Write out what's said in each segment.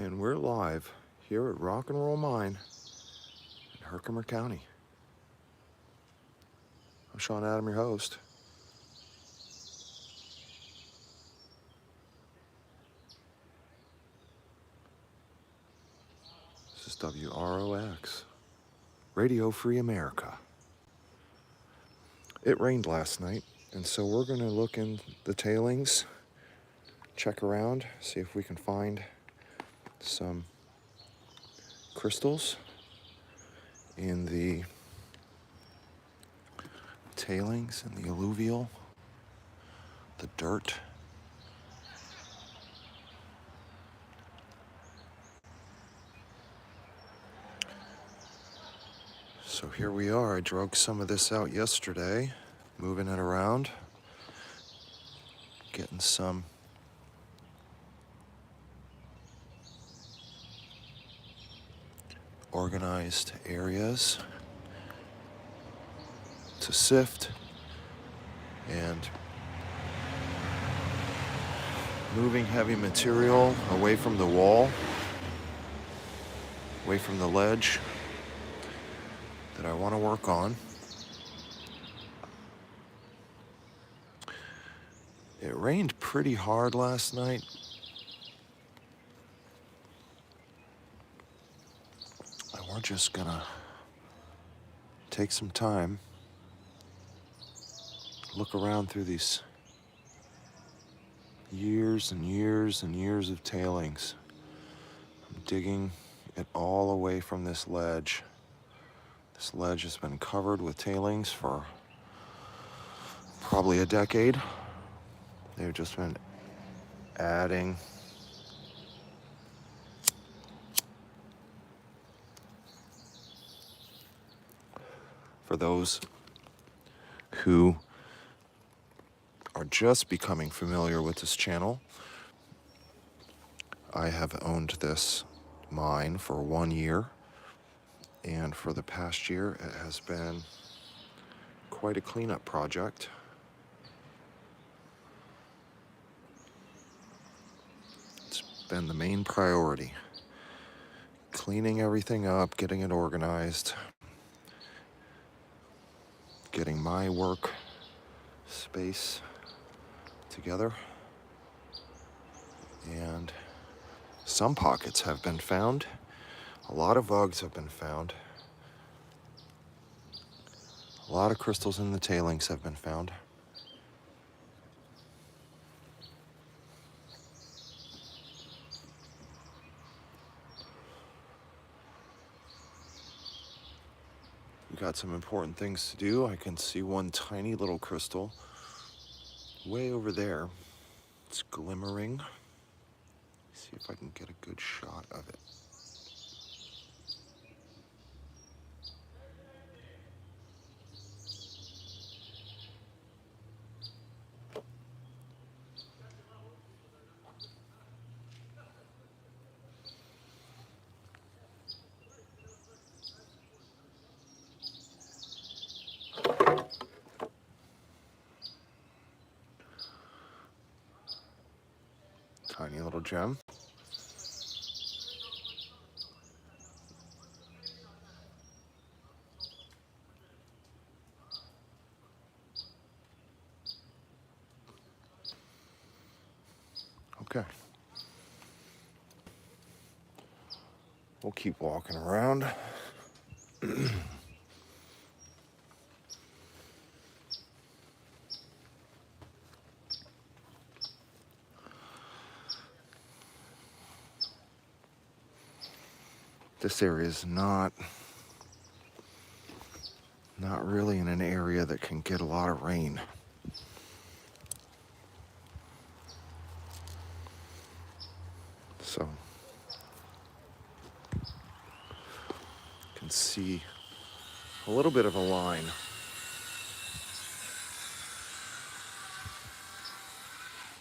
And we're live here at Rock and Roll Mine in Herkimer County. I'm Sean Adam, your host. This is WROX, Radio Free America. It rained last night, and so we're going to look in the tailings, check around, see if we can find some crystals in the tailings and the alluvial, the dirt. So here we are. I drug some of this out yesterday, moving it around, getting some organized areas to sift, and moving heavy material away from the wall, away from the ledge that I want to work on. It rained pretty hard last night. And we're just gonna take some time, look around through these years and years and years of tailings. I'm digging it all away from this ledge. This ledge has been covered with tailings for probably a decade. They've just been adding for those who are just becoming familiar with this channel. I have owned this mine for 1 year, and for the past year it has been quite a cleanup project. It's been the main priority. Cleaning everything up, getting it organized, getting my work space together. And some pockets have been found. A lot of vugs have been found. A lot of crystals in the tailings have been found. We got some important things to do. I can see one tiny little crystal way over there. It's glimmering. See if I can get a good shot of it. Tiny little gem. Okay. We'll keep walking around. This area is not really in an area that can get a lot of rain. So you can see a little bit of a line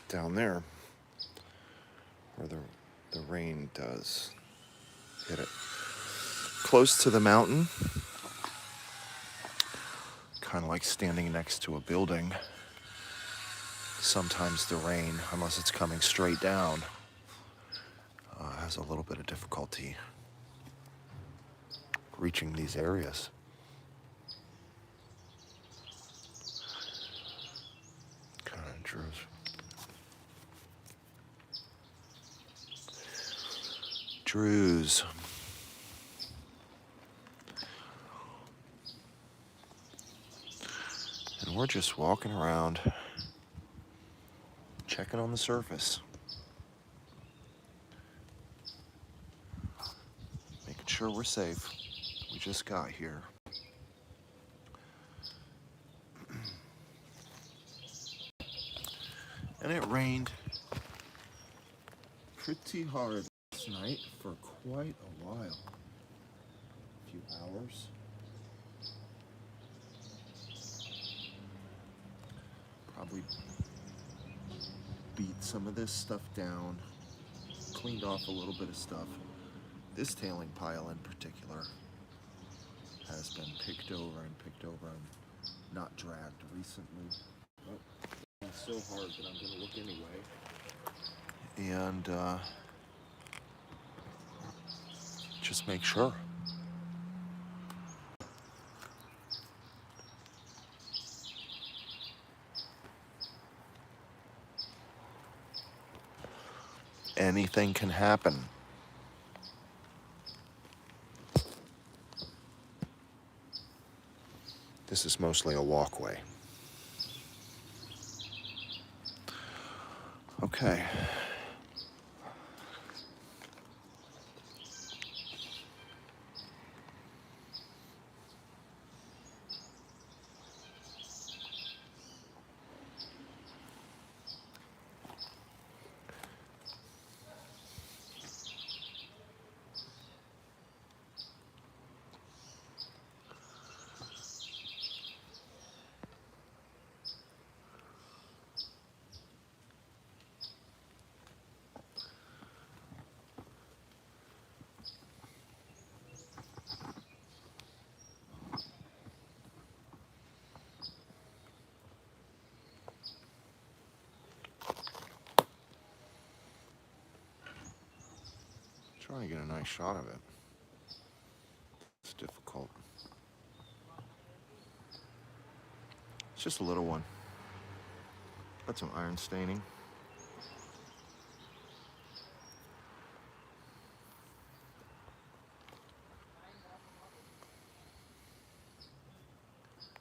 down there where the rain does hit it. Close to the mountain, kind of like standing next to a building. Sometimes the rain, unless it's coming straight down, has has a little bit of difficulty reaching these areas. Kind of Drews. And we're just walking around, checking on the surface. Making sure we're safe. We just got here. And it rained pretty hard last night for quite a while. A few hours. Probably beat some of this stuff down, cleaned off a little bit of stuff. This tailing pile in particular has been picked over and not dragged recently. Oh, it's so hard that I'm going to look anyway. And just make sure. Anything can happen. This is mostly a walkway. Okay. Trying to get a nice shot of it. It's difficult. It's just a little one. Got some iron staining.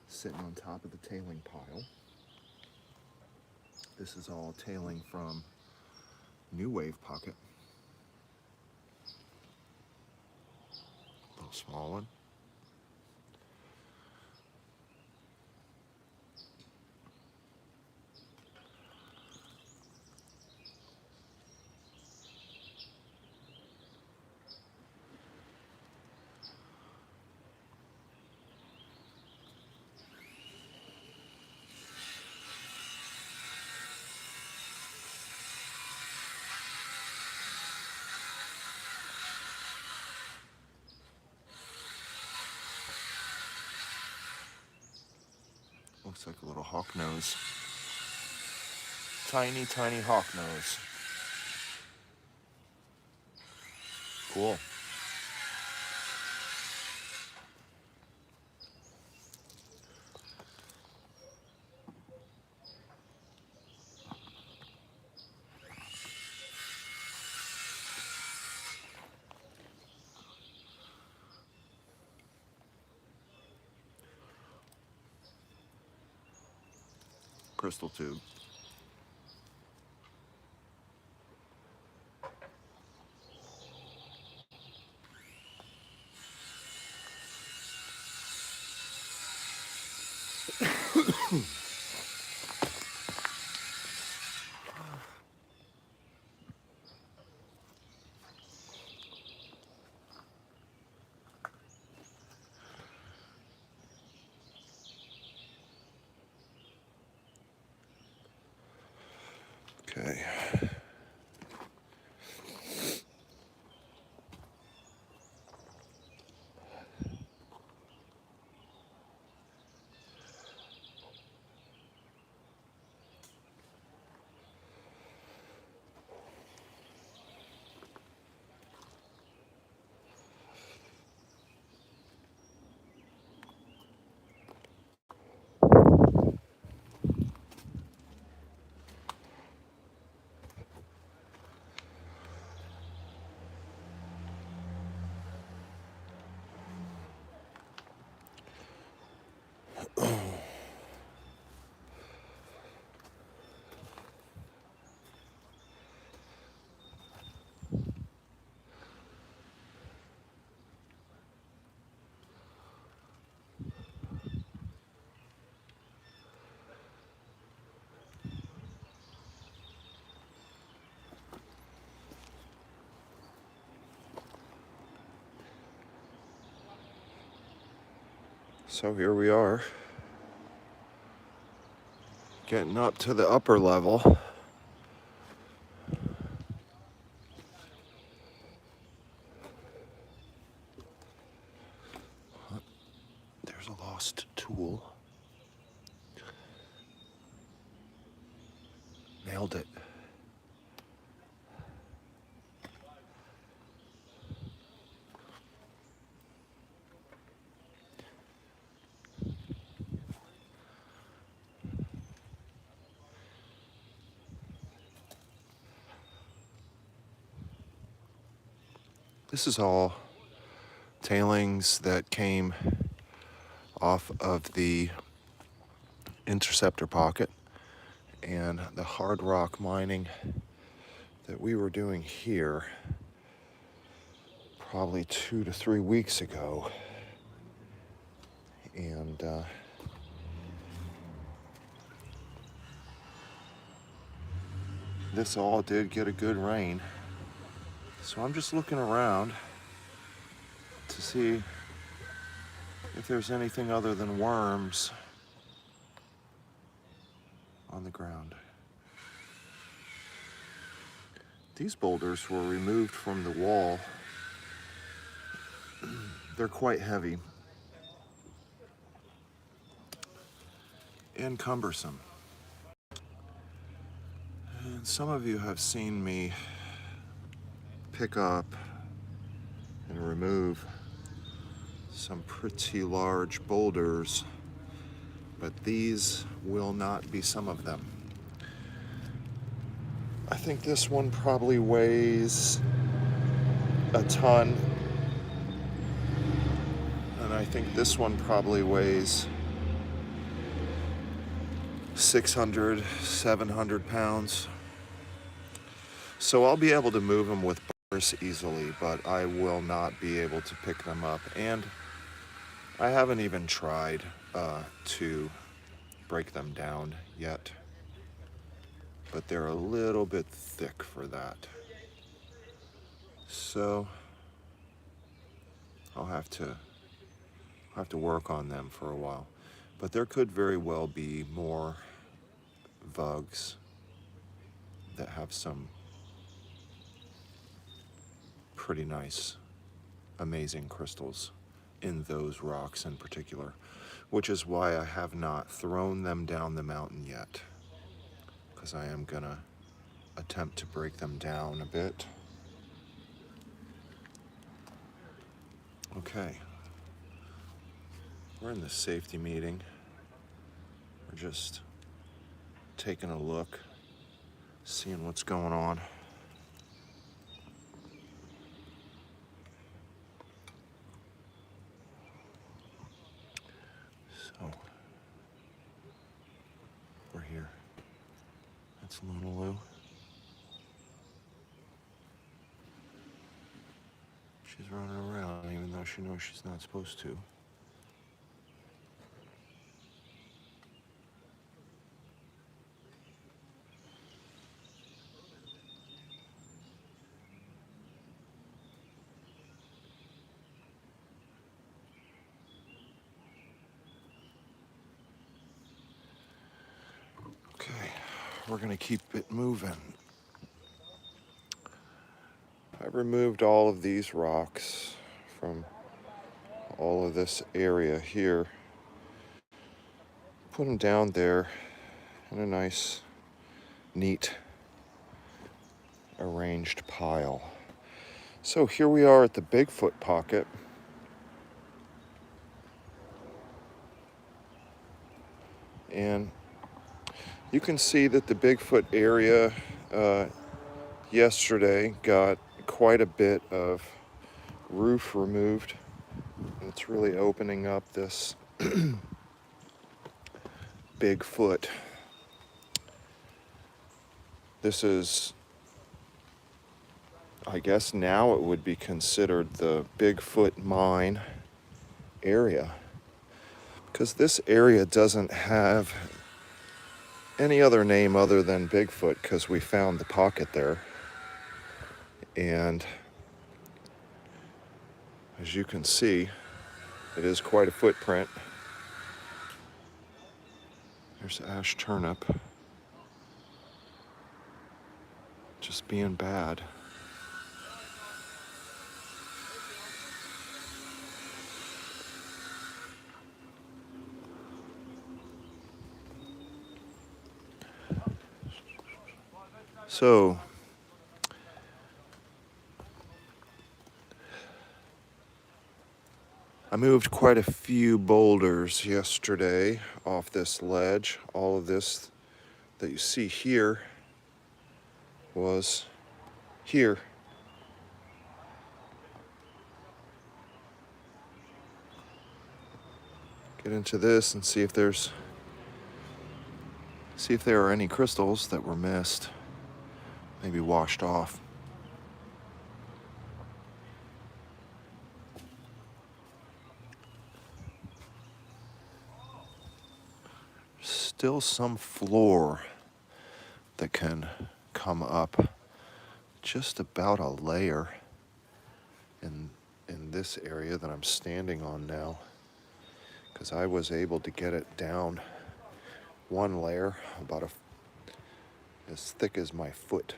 Sitting on top of the tailing pile. This is all tailing from New Wave Pocket. Little small one. Looks like a little hawk nose. Tiny, tiny hawk nose. Cool. Crystal tube. Okay. So here we are, getting up to the upper level. There's a lost tool. Nailed it. This is all tailings that came off of the interceptor pocket and the hard rock mining that we were doing here probably 2 to 3 weeks ago. And this all did get a good rain. So I'm just looking around to see if there's anything other than worms on the ground. These boulders were removed from the wall. They're quite heavy and cumbersome. And some of you have seen me pick up and remove some pretty large boulders, but these will not be some of them. I think this one probably weighs a ton, and I think this one probably weighs 600, 700 pounds. So I'll be able to move them with bars easily, but I will not be able to pick them up. And I haven't even tried to break them down yet, but they're a little bit thick for that. So I'll have to work on them for a while. But there could very well be more vugs that have some pretty nice, amazing crystals in those rocks in particular, which is why I have not thrown them down the mountain yet, because I am gonna attempt to break them down a bit. Okay, we're in the safety meeting. We're just taking a look, seeing what's going on. So, we're here. That's Luna. She's running around even though she knows she's not supposed to. Okay, we're gonna keep it moving. I removed all of these rocks from all of this area here. Put them down there in a nice, neat, arranged pile. So here we are at the Bigfoot pocket. And you can see that the Bigfoot area yesterday got quite a bit of roof removed. It's really opening up this Bigfoot. This is, I guess now it would be considered the Bigfoot mine area, because this area doesn't have any other name other than Bigfoot, because we found the pocket there. And as you can see, it is quite a footprint. There's ash turnip. Just being bad. So, I moved quite a few boulders yesterday off this ledge. All of this that you see here was here. Get into this and see if there are any crystals that were missed, maybe washed off. Still some floor that can come up, just about a layer in this area that I'm standing on now, because I was able to get it down one layer about as thick as my foot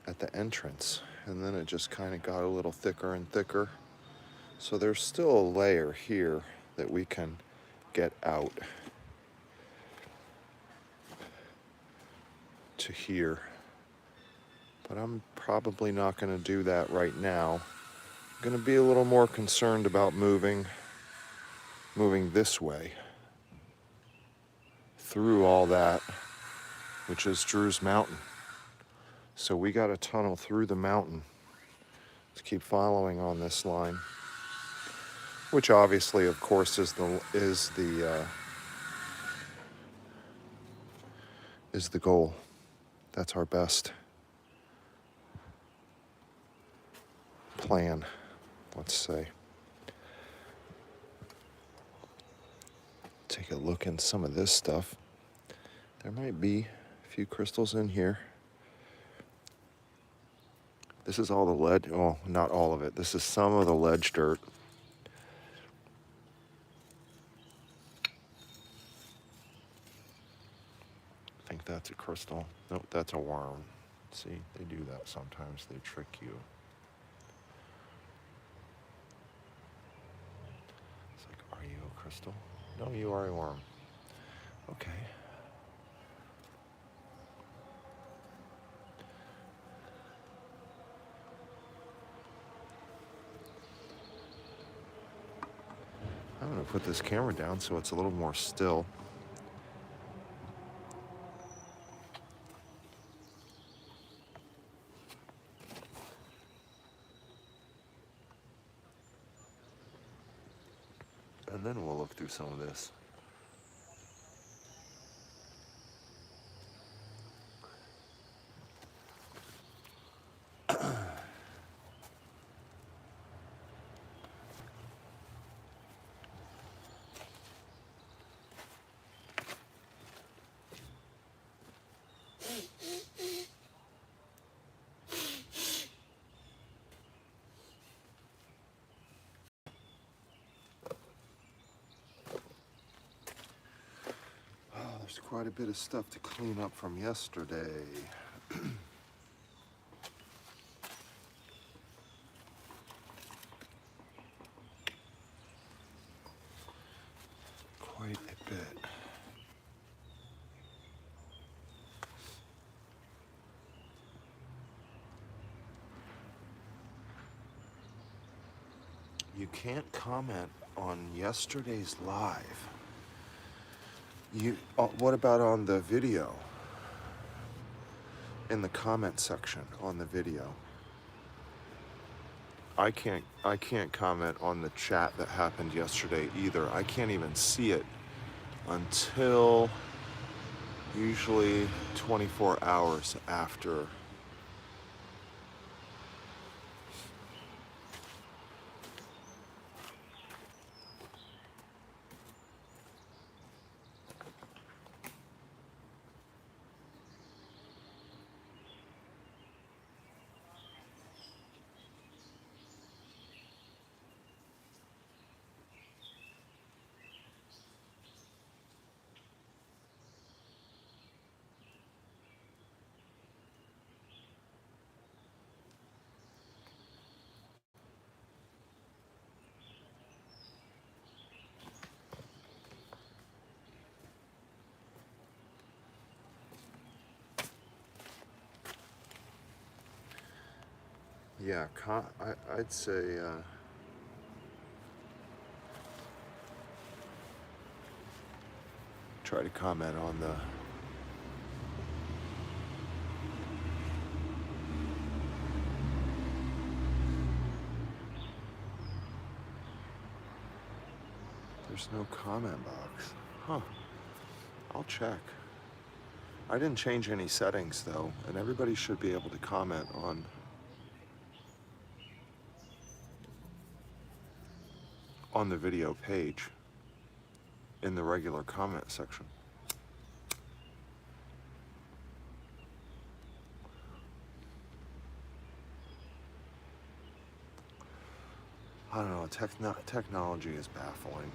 at the entrance, and then it just kind of got a little thicker and thicker. So there's still a layer here that we can get out to here, but I'm probably not going to do that right now. I'm going to be a little more concerned about moving this way through all that, which is Drew's Mountain. So we got to tunnel through the mountain to keep following on this line, which obviously, of course, is the goal. That's our best plan, let's say. Take a look in some of this stuff. There might be a few crystals in here. This is all the ledge, well, not all of it. This is some of the ledge dirt. I think that's a crystal. Nope, that's a worm. See, they do that sometimes. They trick you. It's like, are you a crystal? No, you are a worm. Okay. I'm going to put this camera down so it's a little more still. And then we'll look through some of this. There's quite a bit of stuff to clean up from yesterday. Quite a bit. You can't comment on yesterday's live. What about on the video? In the comment section on the video. I can't comment on the chat that happened yesterday either. I can't even see it until usually 24 hours after. Yeah, I'd say try to comment on the there's no comment box. Huh. I'll check. I didn't change any settings though, and everybody should be able to comment on the video page in the regular comment section. I don't know, technology is baffling.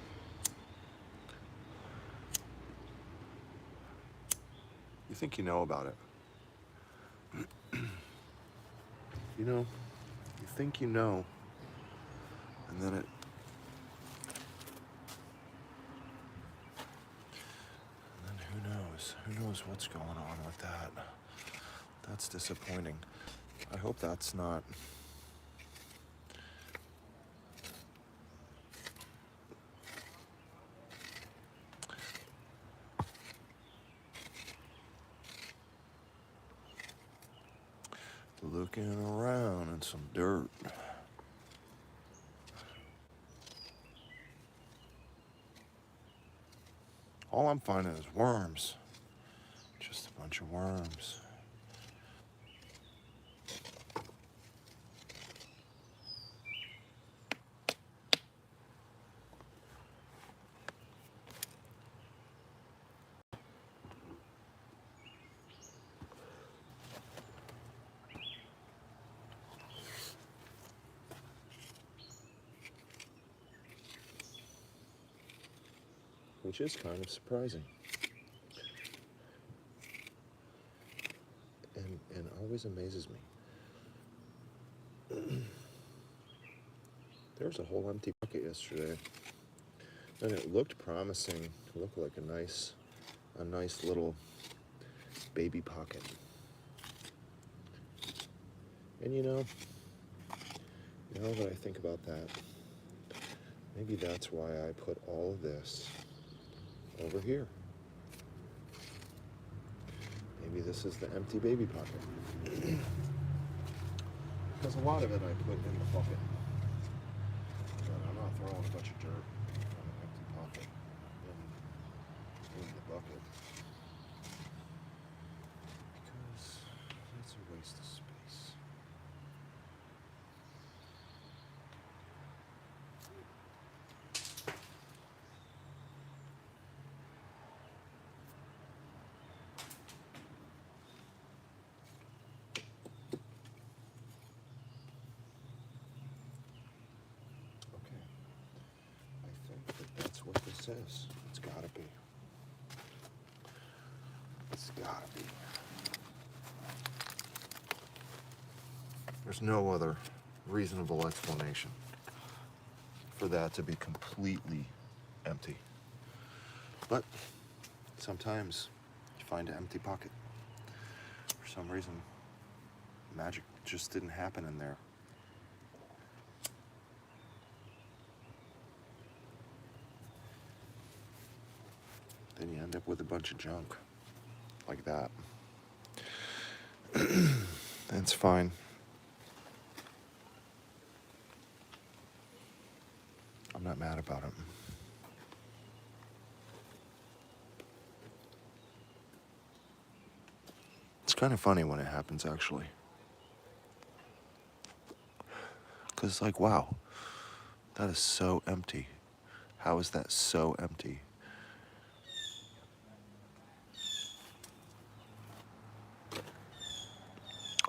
You think you know about it. You know, you think you know, and then who knows? Who knows what's going on with that? That's disappointing. I hope that's not... Looking around in some dirt. All I'm finding is worms. Just a bunch of worms. Which is kind of surprising. And always amazes me. There was a whole empty bucket yesterday. And it looked promising. It looked like a nice little baby pocket. And now that I think about that, maybe that's why I put all of this over here. Maybe this is the empty baby pocket. Because a lot of it I put in the bucket. But I'm not throwing a bunch of dirt on an empty pocket in the bucket. Because that's a waste of space. What this is. It's gotta be. It's gotta be. There's no other reasonable explanation for that to be completely empty. But sometimes you find an empty pocket. For some reason, magic just didn't happen in there. Then you end up with a bunch of junk like that. That's fine. I'm not mad about it. It's kind of funny when it happens, actually. Because it's like, wow, that is so empty. How is that so empty?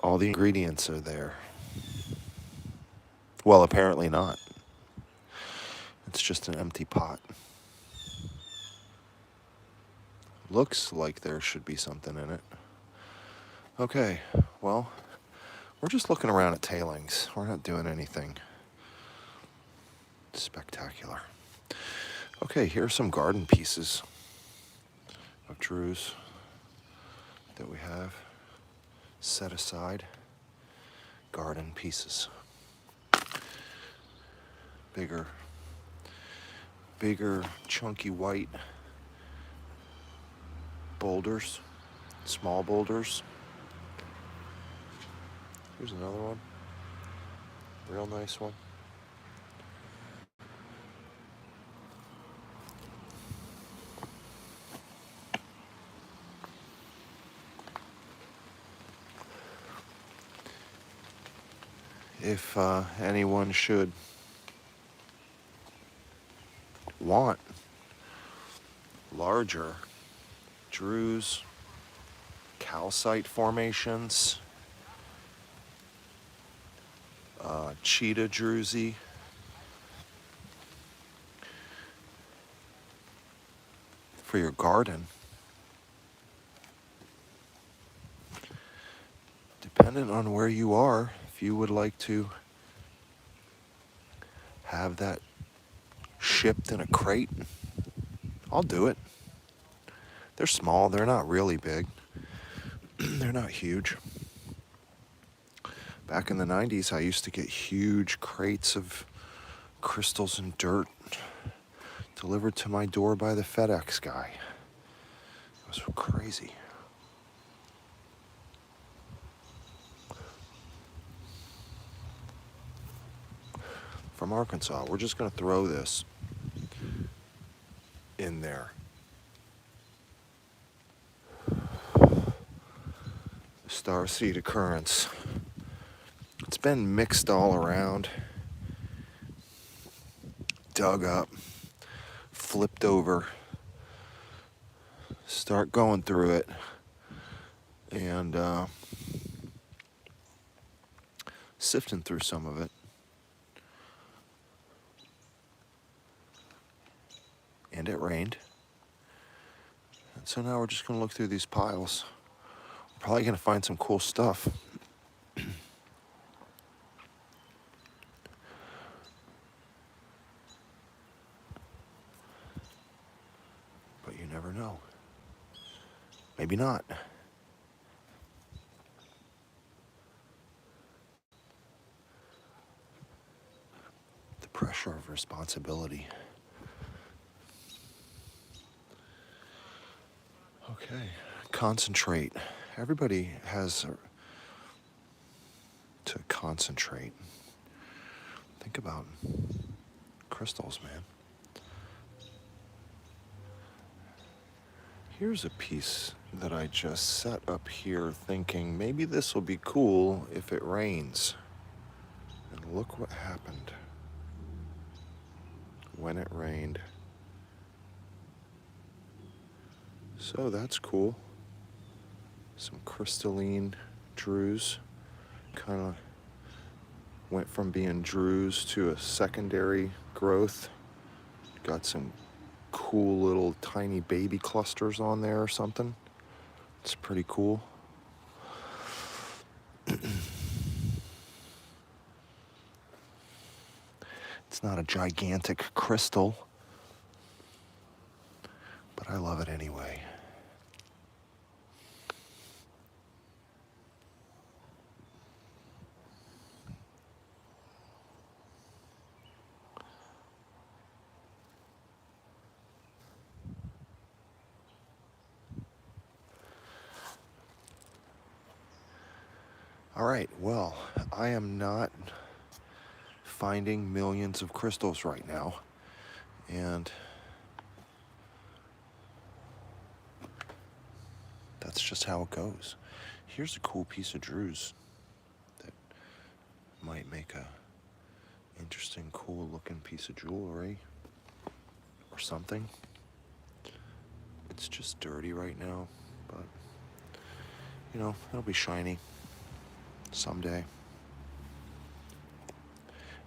All the ingredients are there. Well, apparently not. It's just an empty pot. Looks like there should be something in it. Okay, well, we're just looking around at tailings. We're not doing anything spectacular. Okay, here are some garden pieces of Drew's that we have set aside. garden pieces. Bigger, chunky white boulders, small boulders. Here's another one, real nice one. If anyone should want larger druze, calcite formations, cheetah druzy, for your garden, depending on where you are, if you would like to have that shipped in a crate, I'll do it. They're small, they're not really big. They're not huge. Back in the 90s, I used to get huge crates of crystals and dirt delivered to my door by the FedEx guy. It was crazy. From Arkansas, we're just going to throw this in there. Starseed occurrence. It's been mixed all around, dug up, flipped over, start going through it, and sifting through some of it. And it rained. And so now we're just going to look through these piles. We're probably going to find some cool stuff. But you never know. Maybe not. The pressure of responsibility. Okay, concentrate. Everybody has to concentrate. Think about crystals, man. Here's a piece that I just set up here thinking maybe this will be cool if it rains. And look what happened when it rained. So that's cool. Some crystalline druze. Kind of went from being druze to a secondary growth. Got some cool little tiny baby clusters on there or something. It's pretty cool. It's not a gigantic crystal, but I love it anyway. All right, well, I am not finding millions of crystals right now, and that's just how it goes. Here's a cool piece of druze that might make a interesting, cool looking piece of jewelry or something. It's just dirty right now, but you know, it'll be shiny someday.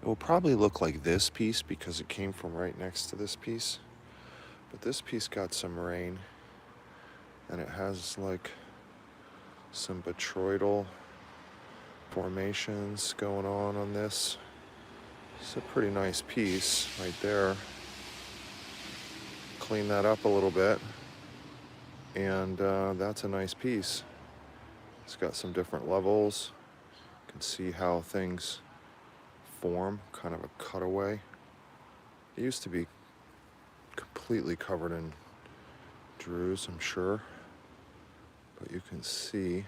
It will probably look like this piece because it came from right next to this piece. But this piece got some rain, and it has like some botryoidal formations going on this. It's a pretty nice piece right there. Clean that up a little bit, and that's a nice piece. It's got some different levels. You can see how things form, kind of a cutaway. It used to be completely covered in drues, I'm sure, but you can see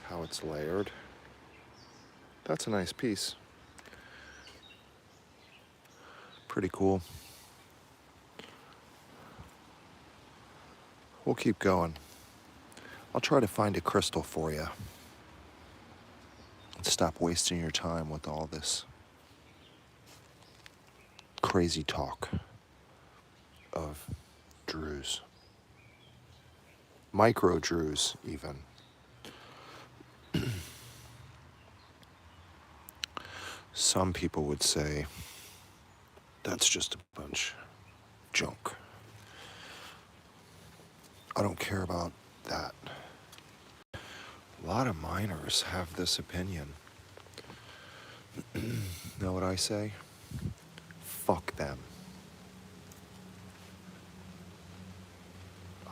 how it's layered. That's a nice piece. Pretty cool. We'll keep going. I'll try to find a crystal for you. And stop wasting your time with all this crazy talk of drues. Micro drues, even. Some people would say that's just a bunch of junk. I don't care about that. A lot of miners have this opinion. Know what I say? Fuck them.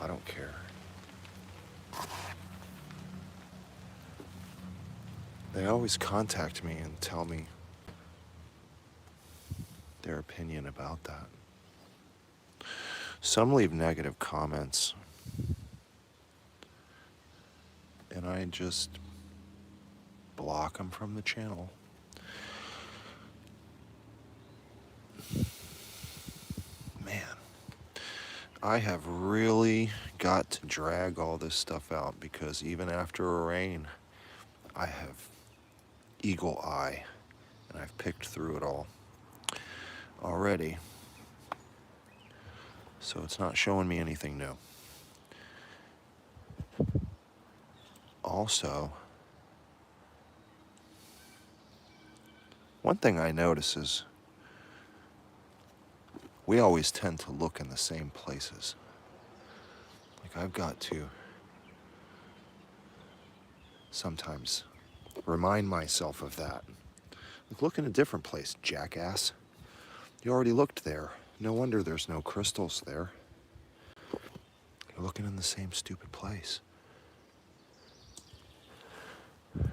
I don't care. They always contact me and tell me their opinion about that. Some leave negative comments, and I just block them from the channel. Man, I have really got to drag all this stuff out, because even after a rain, I have eagle eye, and I've picked through it all already. So it's not showing me anything new. Also, one thing I notice is we always tend to look in the same places. Like, I've got to sometimes remind myself of that. Like, look in a different place, jackass. You already looked there. No wonder there's no crystals there. You're looking in the same stupid place.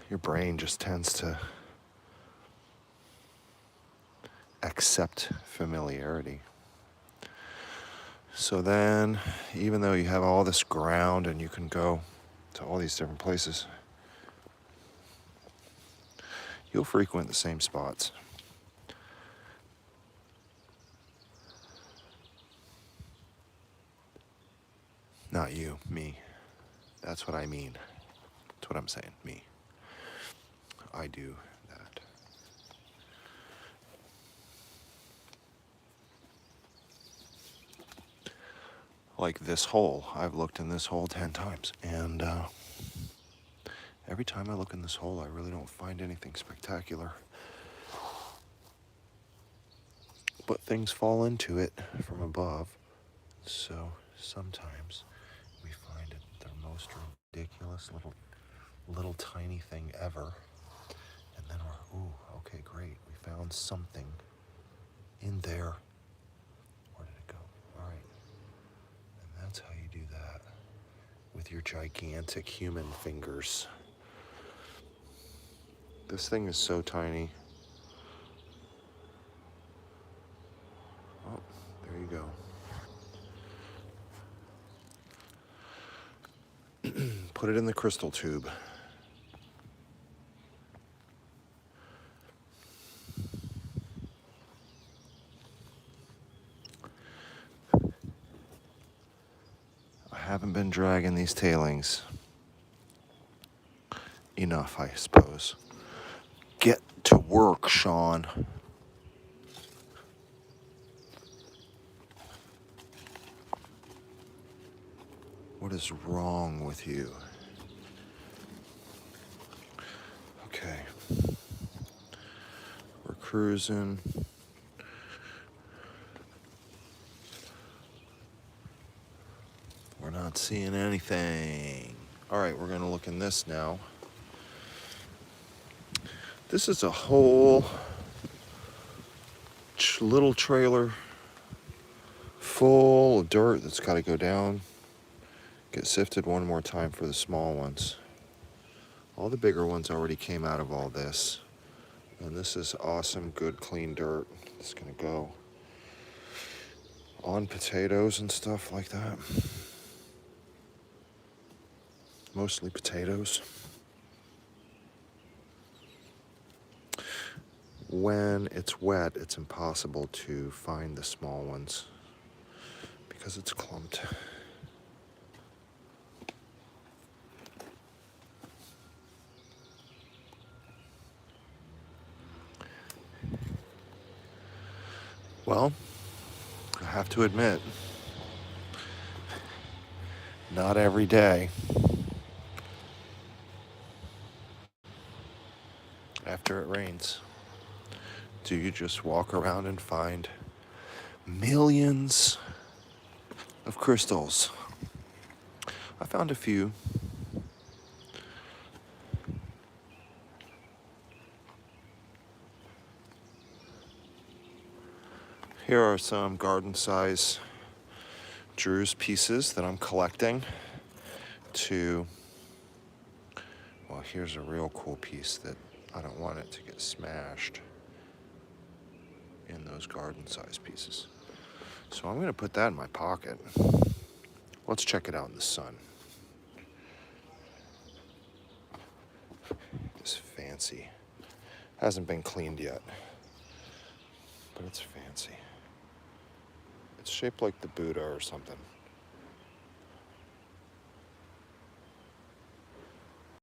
Your brain just tends to accept familiarity. So then, even though you have all this ground and you can go to all these different places, you'll frequent the same spots. Not you, me. That's what I mean. That's what I'm saying, me. I do that. Like this hole, I've looked in this hole 10 times, and every time I look in this hole, I really don't find anything spectacular. But things fall into it from above, so sometimes we find it the most ridiculous little tiny thing ever, and then we're, ooh, okay, great, we found something in there. Where did it go? All right. And that's how you do that with your gigantic human fingers. This thing is so tiny. Oh, there you go. Put it in the crystal tube. I haven't been dragging these tailings enough, I suppose. Get to work, Sean. What is wrong with you? Okay. We're cruising. We're not seeing anything. All right, we're gonna look in this now. This is a whole little trailer full of dirt that's got to go down, get sifted one more time for the small ones. All the bigger ones already came out of all this. And this is awesome, good, clean dirt. It's gonna go on potatoes and stuff like that. Mostly potatoes. When it's wet, it's impossible to find the small ones because it's clumped. Well, I have to admit, not every day after it rains do you just walk around and find millions of crystals. I found a few. Here are some garden size Drew's pieces that I'm collecting to, well, here's a real cool piece that I don't want it to get smashed in those garden size pieces. So I'm gonna put that in my pocket. Let's check it out in the sun. It's fancy. Hasn't been cleaned yet, but it's fancy. It's shaped like the Buddha or something.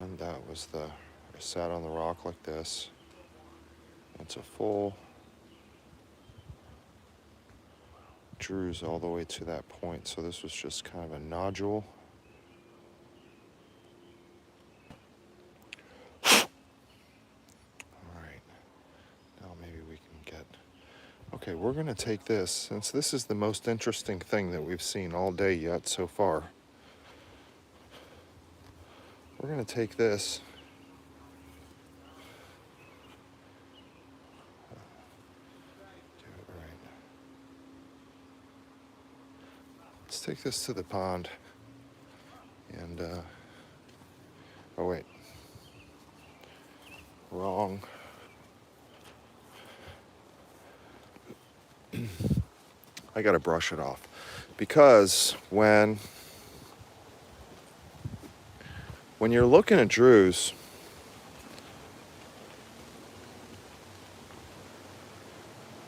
And that was I sat on the rock like this. It's a full Drew's all the way to that point. So this was just kind of a nodule. All right, now maybe we can get, okay, we're gonna take this, since this is the most interesting thing that we've seen all day yet so far. We're gonna take this let's take this to the pond and, oh wait, wrong. I gotta brush it off because when you're looking at Drew's,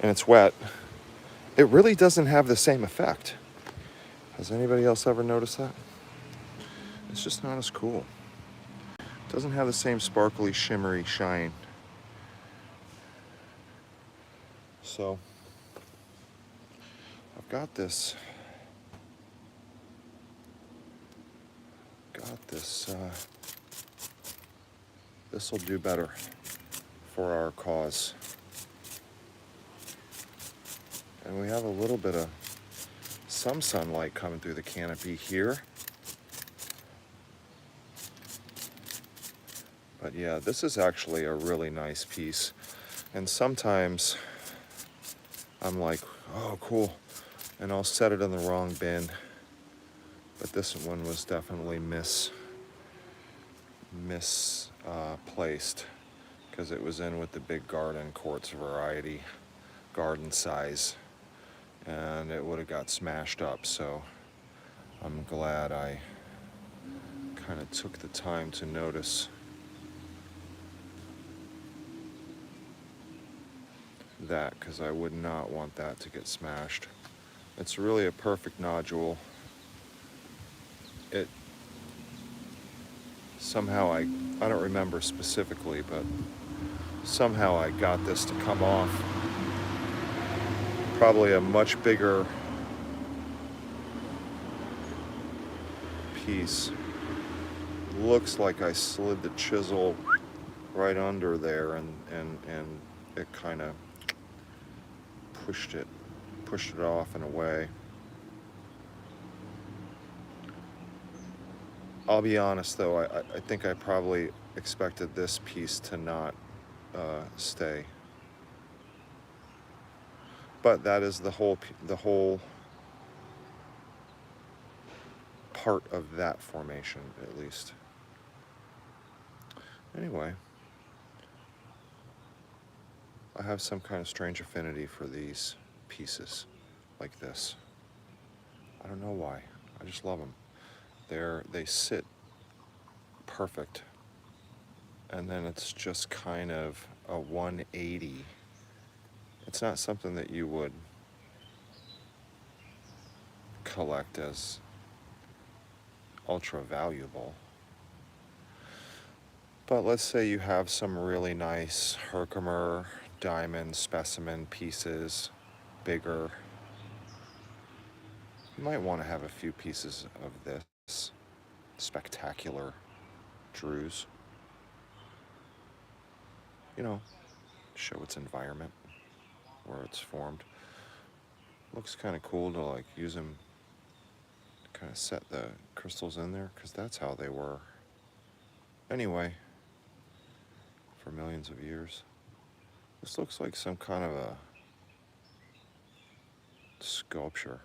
and it's wet, it really doesn't have the same effect. Has anybody else ever noticed that? It's just not as cool. It doesn't have the same sparkly, shimmery shine. So, I've got this. This will do better for our cause. And we have a little bit of some sunlight coming through the canopy here. But yeah, this is actually a really nice piece. And sometimes I'm like, oh, cool. And I'll set it in the wrong bin. But this one was definitely misplaced because it was in with the big garden quartz variety, garden size, and it would have got smashed up. So I'm glad I kind of took the time to notice that, because I would not want that to get smashed. It's really a perfect nodule. It somehow, I don't remember specifically, but somehow I got this to come off. Probably a much bigger piece. Looks like I slid the chisel right under there and it kind of pushed it off in a way. I'll be honest though, I think I probably expected this piece to not stay. But that is the whole part of that formation, at least. Anyway, I have some kind of strange affinity for these pieces like this. I don't know why. I just love them. They sit perfect. And then it's just kind of a 180. It's not something that you would collect as ultra valuable. But let's say you have some really nice Herkimer diamond specimen pieces, bigger. You might want to have a few pieces of this spectacular druze. You know, show its environment, where it's formed. Looks kind of cool to like use them, kind of set the crystals in there, because that's how they were anyway for millions of years. This looks like some kind of a sculpture.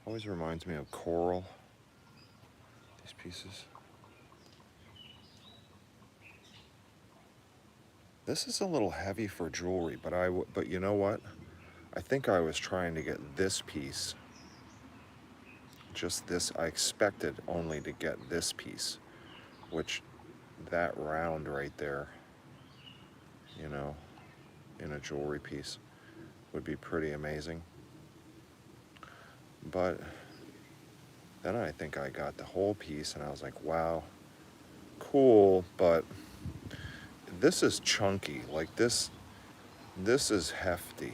Always reminds me of coral, these pieces. This is a little heavy for jewelry, but you know what? I think I was trying to get this piece, just this. I expected only to get this piece, which that round right there, you know, in a jewelry piece would be pretty amazing. But then I think I got the whole piece and I was like, wow, cool, but this is chunky. Like this is hefty.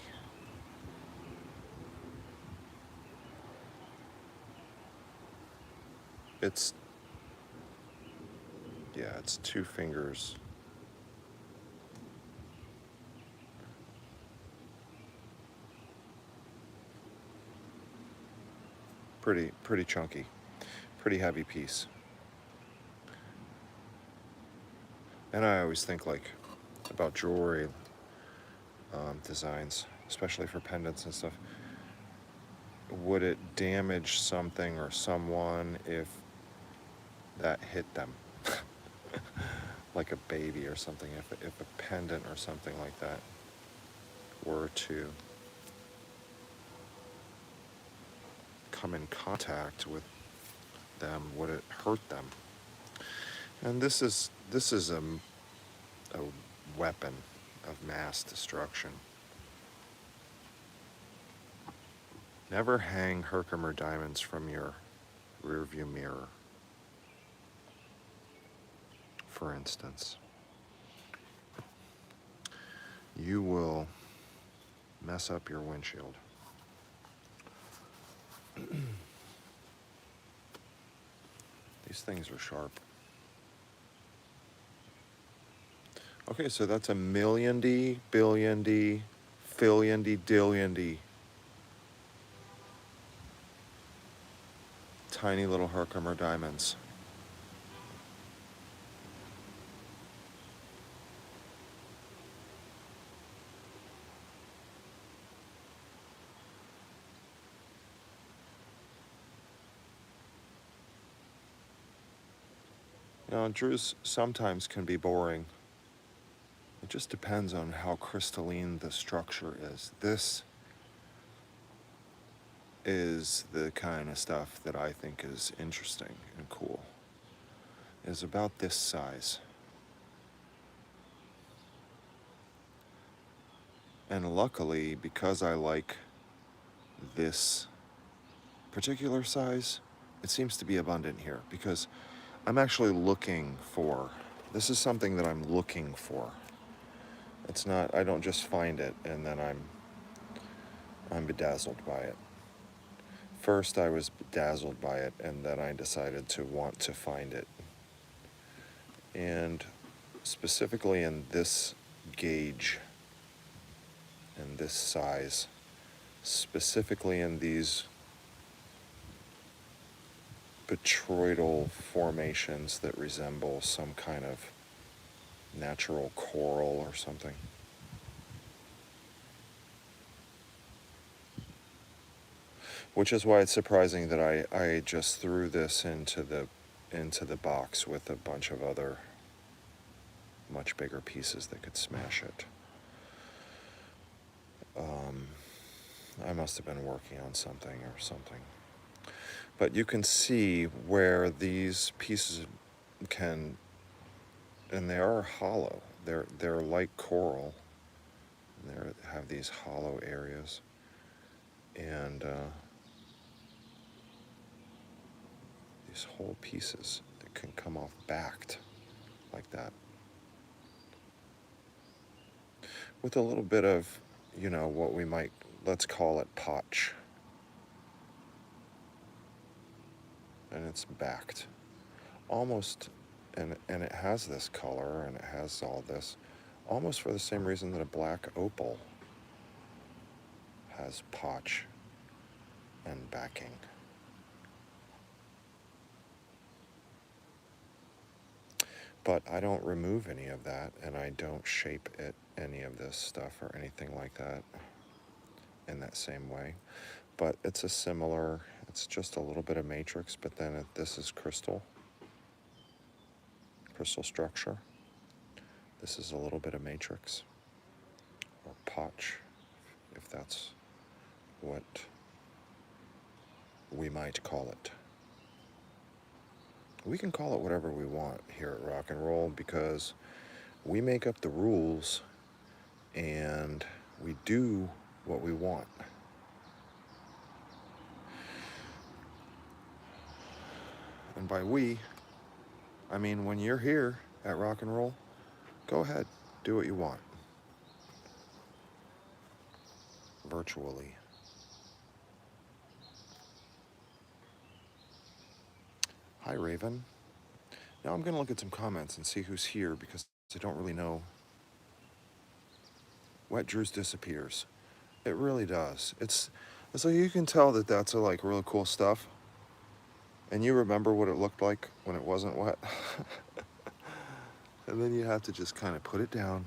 It's, yeah, it's 2 fingers. Pretty chunky, pretty heavy piece. And I always think like about jewelry designs, especially for pendants and stuff. Would it damage something or someone if that hit them? Like a baby or something, if a pendant or something like that were to come in contact with them, would it hurt them? And this is a weapon of mass destruction. Never hang Herkimer diamonds from your rearview mirror, for instance. You will mess up your windshield. These things are sharp. Okay, so that's a million D, billion D, fillion D, dillion D. Tiny little Herkimer diamonds. You know, druze sometimes can be boring. It just depends on how crystalline the structure is. This is the kind of stuff that I think is interesting and cool. It's about this size. And luckily, because I like this particular size, it seems to be abundant here, because I'm actually looking for, this is something that I'm looking for. It's not, I don't just find it and then I'm bedazzled by it. First I was bedazzled by it, and then I decided to want to find it. And specifically in this gauge, in this size, specifically in these botryoidal formations that resemble some kind of natural coral or something. which is why it's surprising that I just threw this into the box with a bunch of other much bigger pieces that could smash it. I must have been working on something or something. But you can see where these pieces can, and they are hollow. They're like coral. They have these hollow areas, and these whole pieces that can come off backed like that, with a little bit of, what we might, let's call it potch, and it's backed almost, and it has this color and it has all this almost for the same reason that a black opal has potch and backing. But I don't remove any of that, and I don't shape it, any of this stuff or anything like that in that same way. But it's it's just a little bit of matrix, but then this is crystal structure. This is a little bit of matrix, or potch, if that's what we might call it. We can call it whatever we want here at Rock and Roll, because we make up the rules and we do what we want. And by we, I mean when you're here at Rock and Roll, go ahead, do what you want. Virtually. Hi, Raven. Now I'm going to look at some comments and see who's here, because I don't really know. Wet Drews disappears. It really does. It's like you can tell that that's like really cool stuff, and you remember what it looked like when it wasn't wet. And then you have to just kind of put it down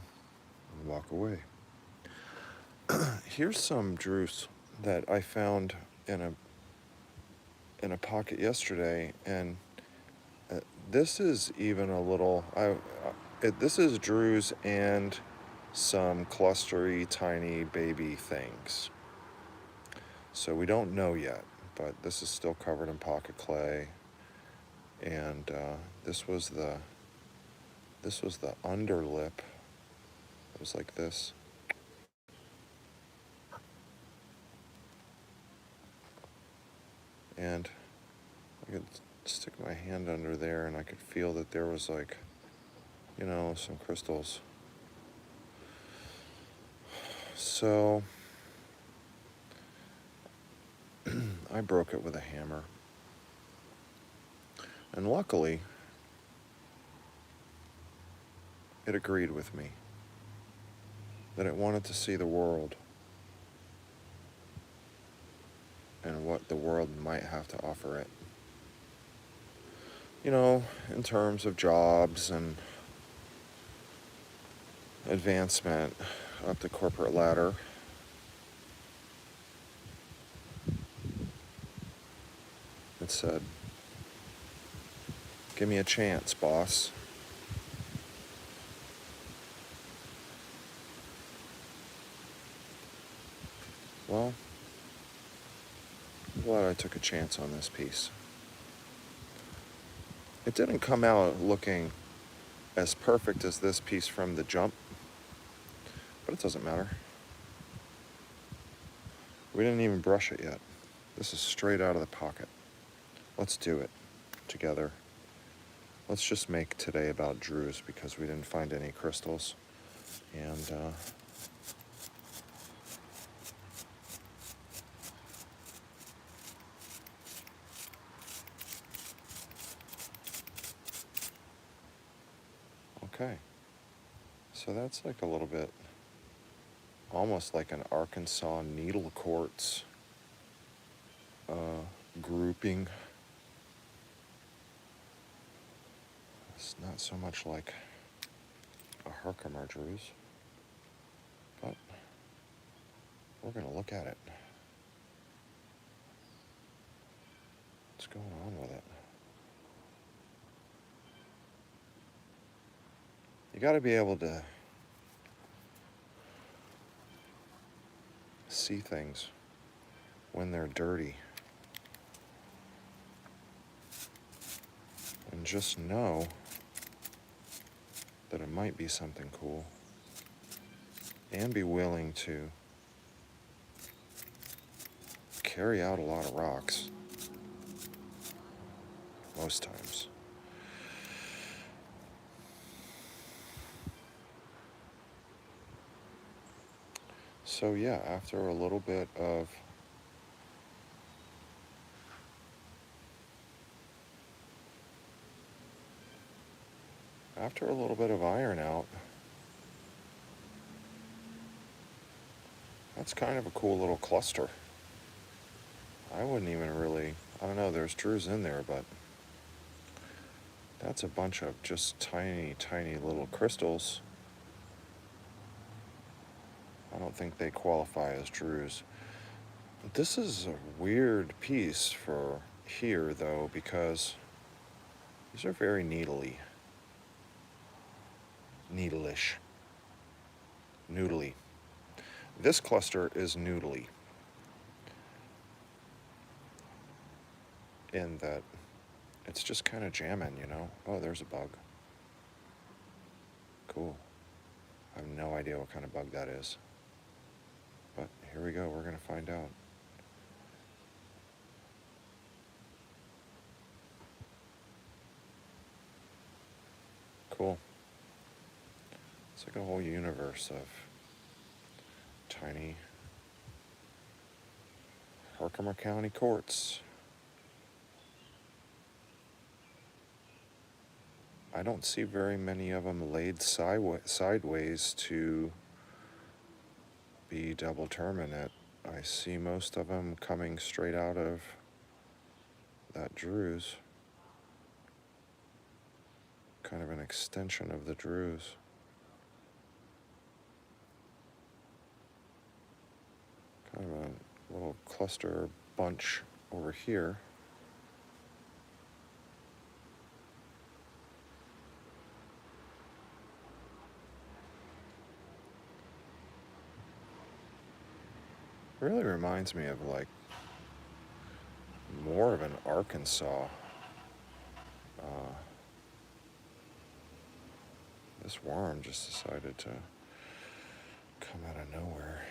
and walk away. Here's some Drews that I found in a pocket yesterday, and this is even a little. This is Drews and some clustery, tiny baby things. So we don't know yet, but this is still covered in pocket clay, and this was the underlip. It was like this. And I could stick my hand under there and I could feel that there was like, some crystals. So I broke it with a hammer. And luckily, it agreed with me that it wanted to see the world and what the world might have to offer it. In terms of jobs and advancement up the corporate ladder. It said, "Give me a chance, boss." Well, I'm glad I took a chance on this piece. It didn't come out looking as perfect as this piece from the jump, but it doesn't matter. We didn't even brush it yet. This is straight out of the pocket. Let's do it together. Let's just make today about Drews, because we didn't find any crystals. And okay. So that's like a little bit, almost like an Arkansas needle quartz grouping. It's not so much like a Herkimer Drews, but we're going to look at it. What's going on with it? You got to be able to see things when they're dirty. And just know that it might be something cool. And be willing to carry out a lot of rocks. Most times. So yeah, after a little bit of iron out, that's kind of a cool little cluster. I wouldn't even really, I don't know, there's drues in there, but that's a bunch of just tiny, tiny little crystals. I don't think they qualify as drues. This is a weird piece for here, though, because these are very needly. Needlish. Noodly. This cluster is noodly. In that it's just kind of jamming, you know? Oh, there's a bug. Cool. I have no idea what kind of bug that is. But here we go, we're going to find out. Cool. It's like a whole universe of tiny Herkimer County quartz. I don't see very many of them laid sideways to be double terminate. I see most of them coming straight out of that druze. Kind of an extension of the druze. Kind of a little cluster bunch over here. Really reminds me of like more of an Arkansas. This worm just decided to come out of nowhere.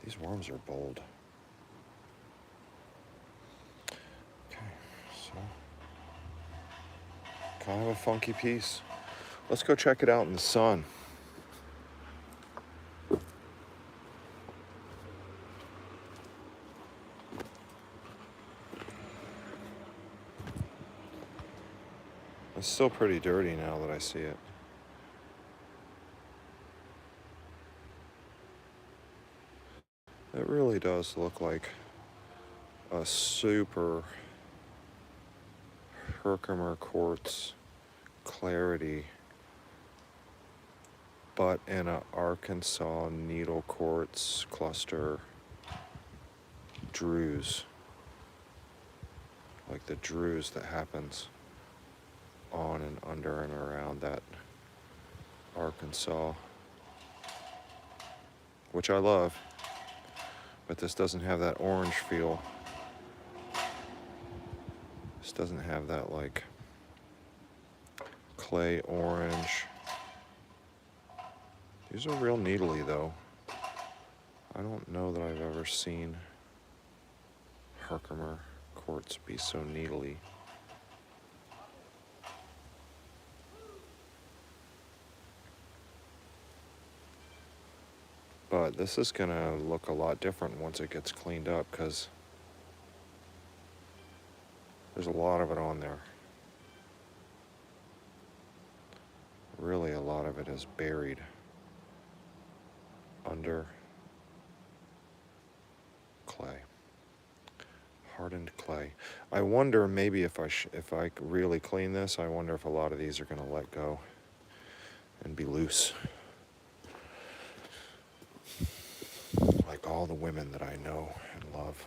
These worms are bold. Okay, so kind of a funky piece. Let's go check it out in the sun. It's still pretty dirty now that I see it. It really does look like a super Herkimer quartz clarity, but in a Arkansas needle quartz cluster druze. Like the druze that happens on and under and around that Arkansas, which I love, but this doesn't have that orange feel. This doesn't have that like clay orange. These are real needly though. I don't know that I've ever seen Herkimer quartz be so needly. But this is gonna look a lot different once it gets cleaned up because there's a lot of it on there. Really, a lot of it is buried under clay, hardened clay. I wonder maybe if I really clean this, I wonder if a lot of these are gonna let go and be loose. Like all the women that I know and love.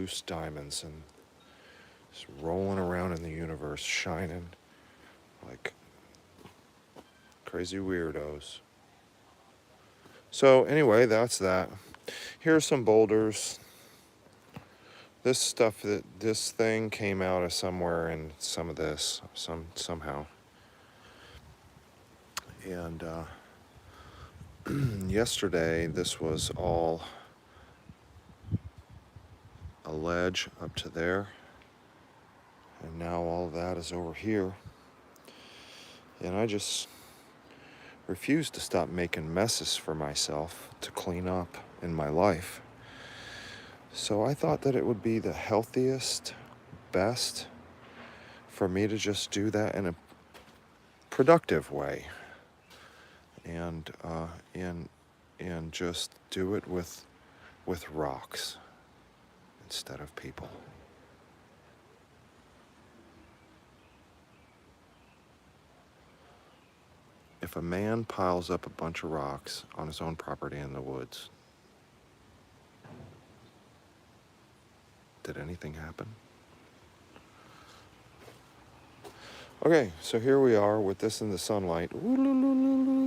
loose diamonds and just rolling around in the universe, shining like crazy weirdos. So anyway, that's that. Here's some boulders. This thing came out of somewhere in some of this, somehow. And yesterday, this was all a ledge up to there. And now all of that is over here. And I just refuse to stop making messes for myself to clean up in my life. So I thought that it would be the healthiest, best for me to just do that in a productive way, and just do it with rocks instead of people. If a man piles up a bunch of rocks on his own property in the woods, did anything happen? Okay, so here we are with this in the sunlight.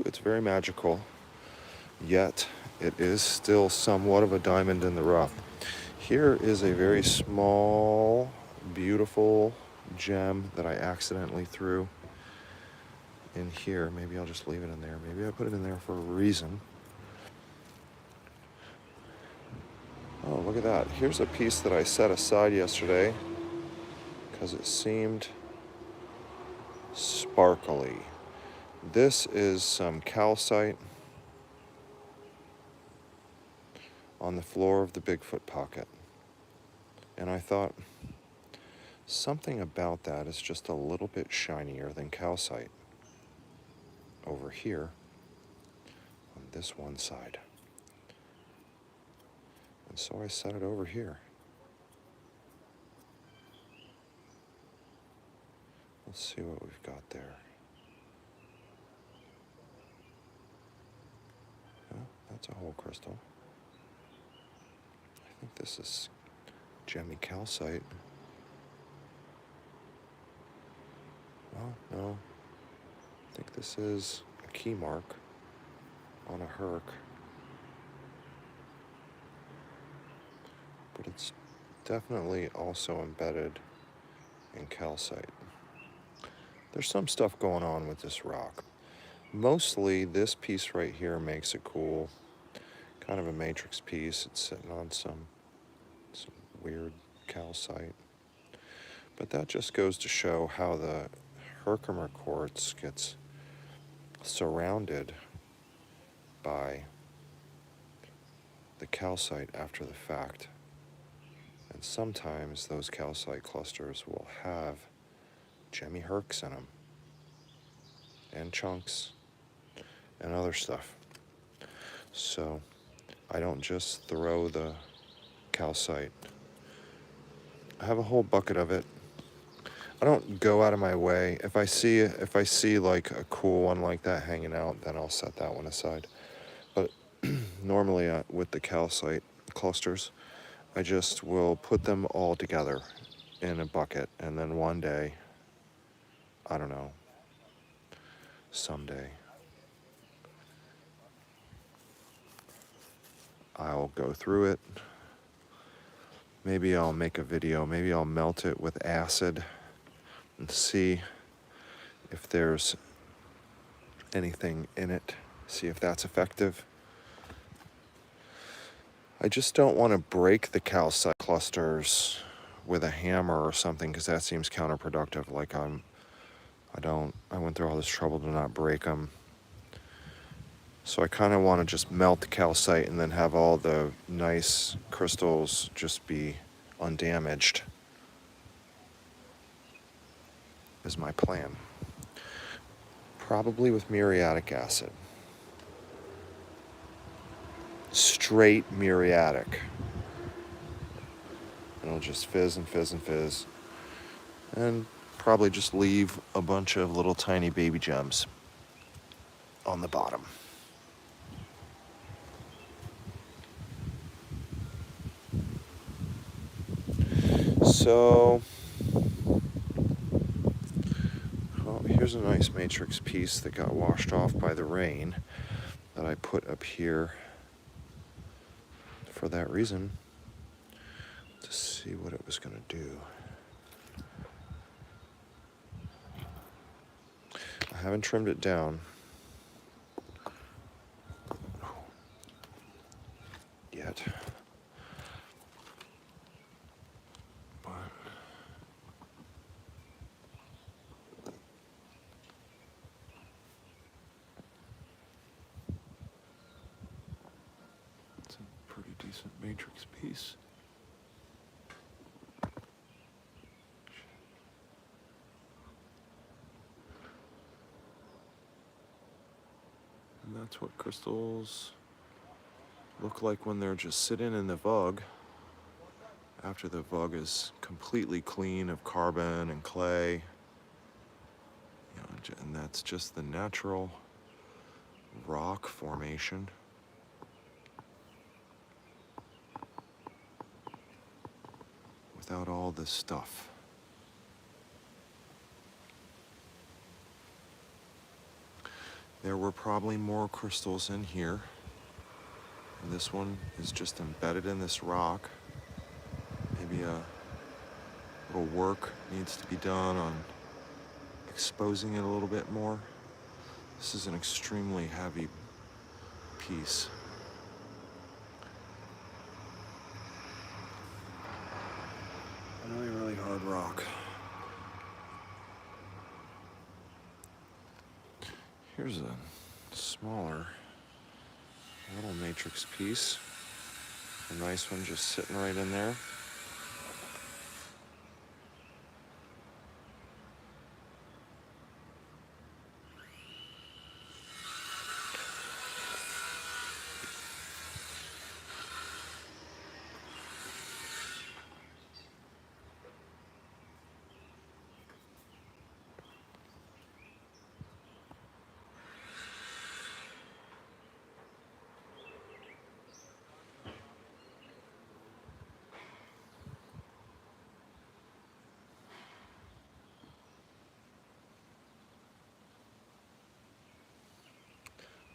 It's very magical, yet it is still somewhat of a diamond in the rough. Here is a very small, beautiful gem that I accidentally threw in here. Maybe I'll just leave it in there. Maybe I put it in there for a reason. Oh, look at that. Here's a piece that I set aside yesterday because it seemed sparkly. This is some calcite on the floor of the Bigfoot pocket. And I thought, something about that is just a little bit shinier than calcite over here on this one side. And so I set it over here. Let's see what we've got there. Oh, that's a whole crystal. I think this is gemmy calcite. Oh, no. I think this is a key mark on a Herc. But it's definitely also embedded in calcite. There's some stuff going on with this rock. Mostly this piece right here makes it cool. Kind of a matrix piece. It's sitting on some weird calcite. But that just goes to show how the Herkimer quartz gets surrounded by the calcite after the fact. And sometimes those calcite clusters will have gemmy hercs in them, and chunks, and other stuff. So I don't just throw the calcite. I have a whole bucket of it. I don't go out of my way. If I see like a cool one like that hanging out, then I'll set that one aside. But normally with the calcite clusters, I just will put them all together in a bucket, and then one day, I don't know, someday, I'll go through it. Maybe I'll make a video. Maybe I'll melt it with acid and see if there's anything in it. See if that's effective. I just don't want to break the calcite clusters with a hammer or something, because that seems counterproductive. Like I went through all this trouble to not break them. So I kind of want to just melt the calcite and then have all the nice crystals just be undamaged, is my plan. Probably with muriatic acid. Straight muriatic. It'll just fizz and fizz and fizz. And probably just leave a bunch of little tiny baby gems on the bottom. So, oh, here's a nice matrix piece that got washed off by the rain that I put up here for that reason, to see what it was going to do. I haven't trimmed it down yet, but it's a pretty decent matrix piece. And that's what crystals look like when they're just sitting in the vug, after the vug is completely clean of carbon and clay. You know, and that's just the natural rock formation. Without all this stuff. There were probably more crystals in here. And this one is just embedded in this rock. Maybe a little work needs to be done on exposing it a little bit more. This is an extremely heavy piece. Really, really hard rock. Here's a smaller little matrix piece. A nice one just sitting right in there.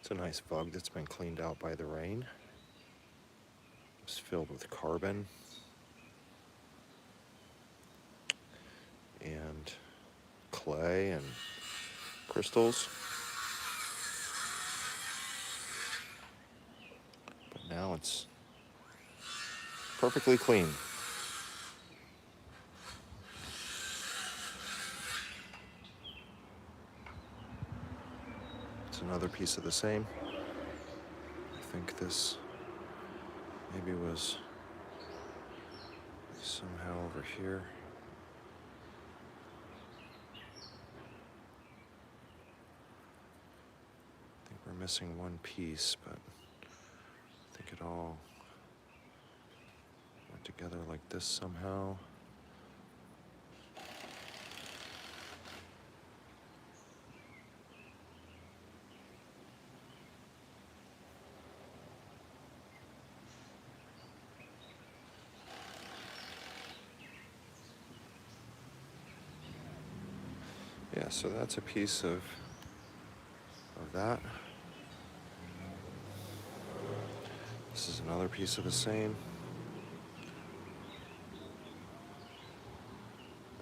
It's a nice vug that's been cleaned out by the rain. It's filled with carbon and clay and crystals. But now it's perfectly clean. It's another piece of the same. I think this maybe was somehow over here. I think we're missing one piece, but I think it all went together like this somehow. Yeah, so that's a piece of that. This is another piece of the same.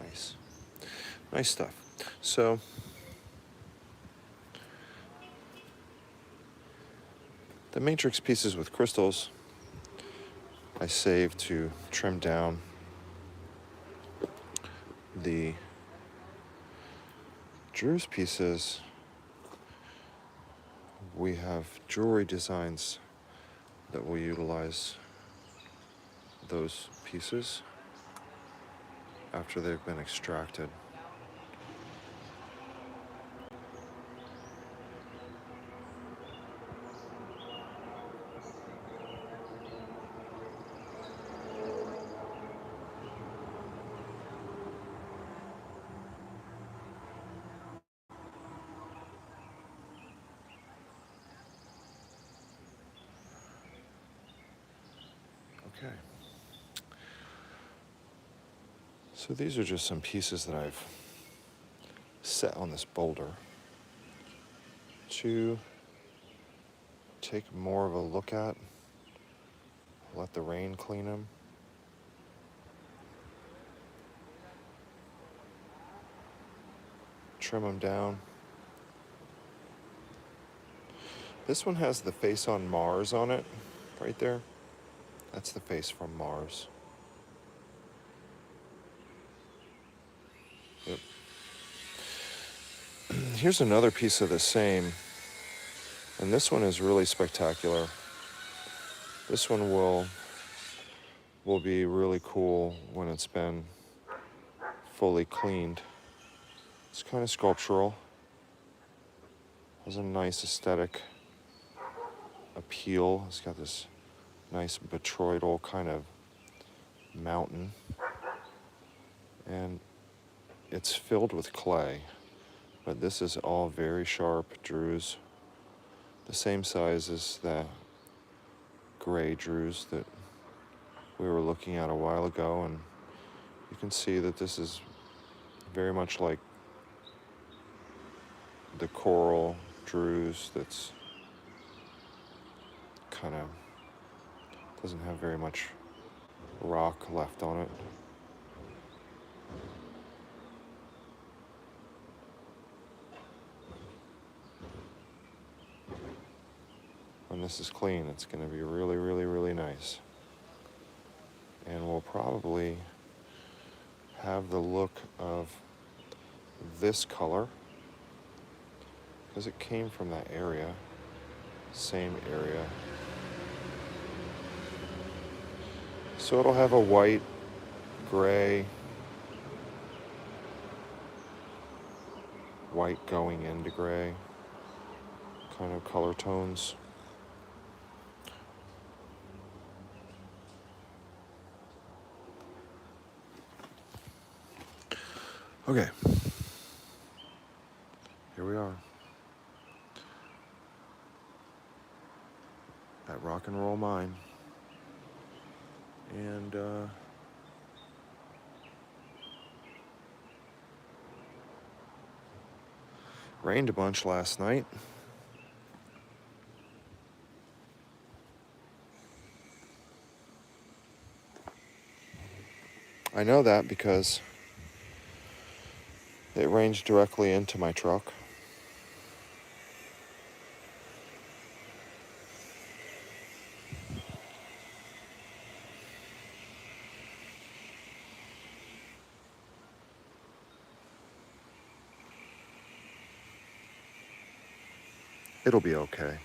Nice. Nice stuff. So the matrix pieces with crystals I saved to trim down the Drew's pieces. We have jewelry designs that will utilize those pieces after they've been extracted. Okay. So these are just some pieces that I've set on this boulder to take more of a look at, let the rain clean them. Trim them down. This one has the face on Mars on it, right there. That's the face from Mars. Yep. Here's another piece of the same, and this one is really spectacular. This one will be really cool when it's been fully cleaned. It's kind of sculptural. Has a nice aesthetic appeal. It's got this nice botryoidal kind of mountain, and it's filled with clay, but this is all very sharp druze, the same size as the gray druze that we were looking at a while ago, and you can see that this is very much like the coral druze that's kind of doesn't have very much rock left on it. When this is clean, it's going to be really, really, really nice. And we'll probably have the look of this color because it came from that area, same area. So it'll have a white, gray, white going into gray kind of color tones. Okay, here we are at Rock and Roll Mine, and rained a bunch last night. I know that because it rains directly into my truck. It'll be okay.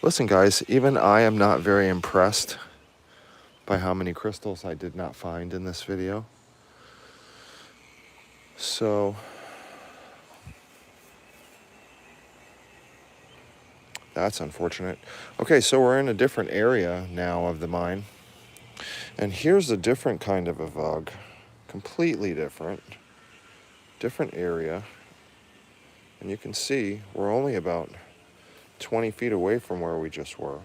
Listen, guys, even I am not very impressed by how many crystals I did not find in this video. So that's unfortunate. Okay, so we're in a different area now of the mine. And here's a different kind of a vug. Completely different area. And you can see we're only about 20 feet away from where we just were.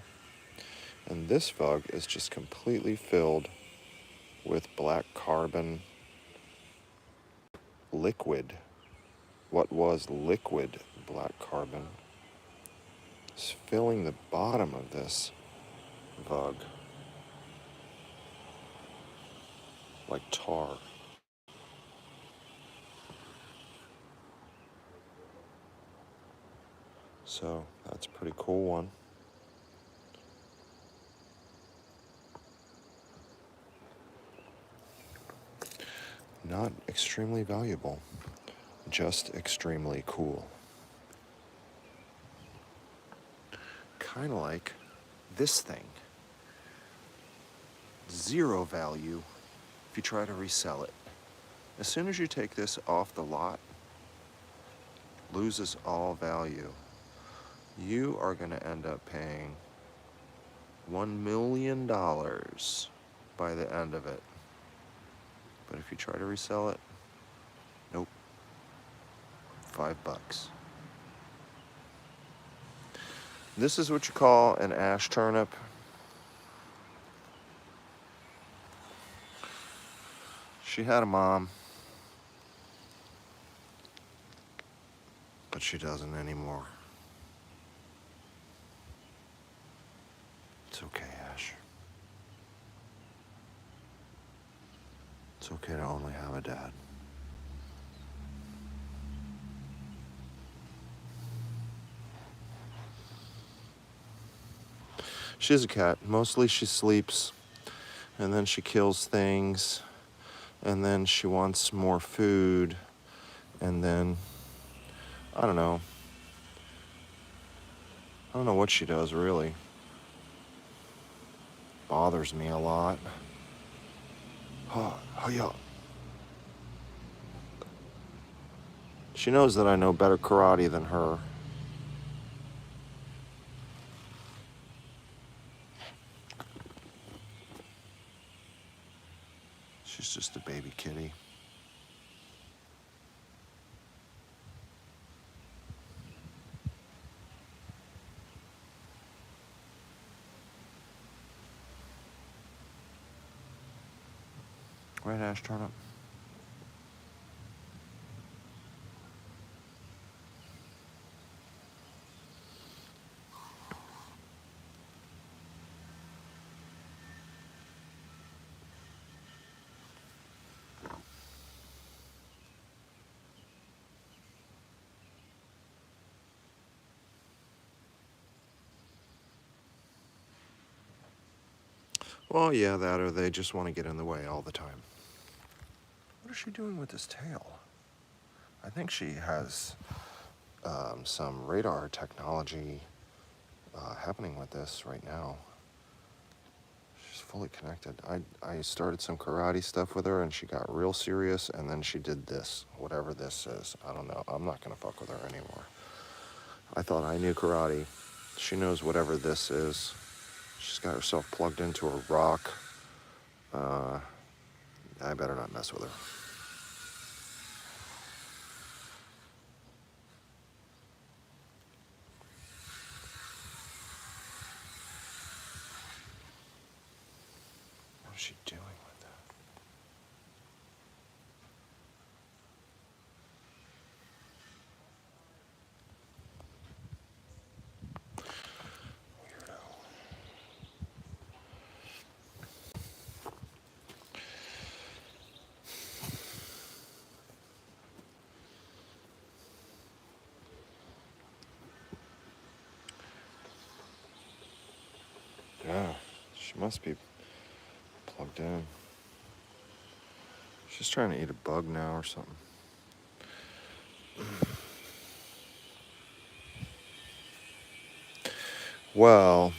And this vug is just completely filled with black carbon liquid. What was liquid black carbon is filling the bottom of this vug like tar. So that's a pretty cool one. Not extremely valuable, just extremely cool. Kind of like this thing. Zero value if you try to resell it. As soon as you take this off the lot, loses all value. You are going to end up paying $1 million by the end of it. But if you try to resell it, nope, $5. This is what you call an ash turnip. She had a mom, but she doesn't anymore. It's okay, Ash. It's okay to only have a dad. She has a cat. Mostly she sleeps, and then she kills things, and then she wants more food, and then, I don't know. I don't know what she does, really. Bothers me a lot. Oh, yeah. She knows that I know better karate than her. She's just a baby kitty. Right, Ash Turnip? Well, yeah, that or they just want to get in the way all the time. What is she doing with this tail? I think she has some radar technology happening with this right now. She's fully connected. I started some karate stuff with her and she got real serious, and then she did this, whatever this is. I don't know. I'm not going to fuck with her anymore. I thought I knew karate. She knows whatever this is. She's got herself plugged into a rock. I better not mess with her. What is she doing with that? Weirdo. Yeah, she must be plugged in. She's trying to eat a bug now or something. Well,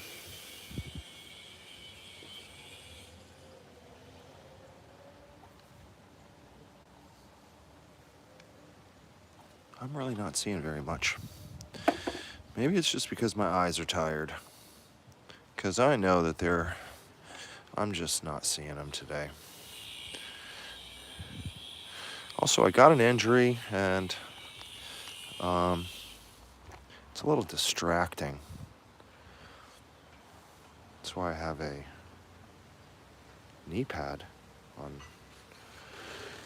I'm really not seeing very much. Maybe it's just because my eyes are tired. Because I know that I'm just not seeing them today. Also, I got an injury, and it's a little distracting. That's why I have a knee pad on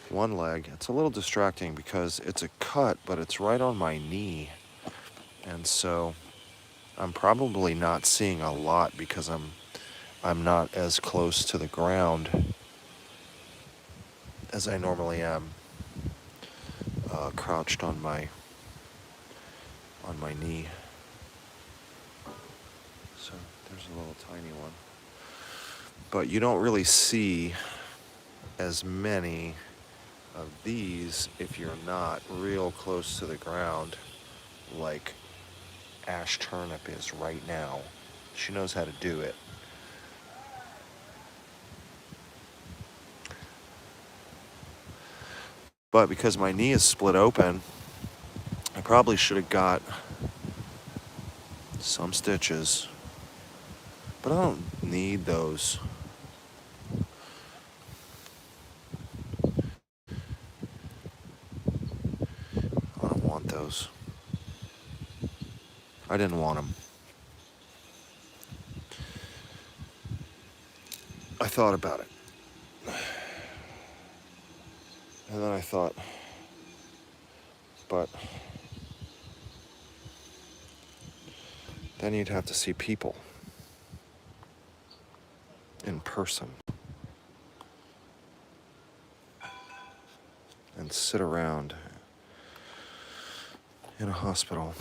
one leg. It's a little distracting because it's a cut, but it's right on my knee. And so I'm probably not seeing a lot because I'm not as close to the ground as I normally am, crouched on my knee. So there's a little tiny one. But you don't really see as many of these if you're not real close to the ground, like Ash Turnip is right now. She knows how to do it. But because my knee is split open, I probably should have got some stitches. But I don't need those. I don't want those. I didn't want them. I thought about it. And then I thought, but then you'd have to see people in person and sit around in a hospital.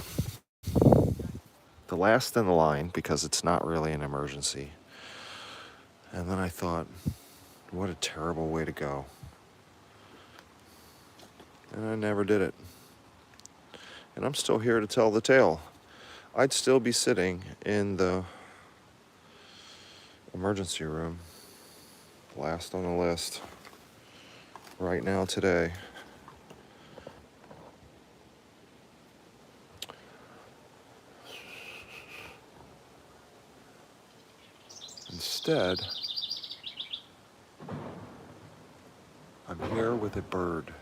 The last in the line, because it's not really an emergency. And then I thought, what a terrible way to go. And I never did it. And I'm still here to tell the tale. I'd still be sitting in the emergency room, last on the list, right now today. Instead, I'm here with a bird.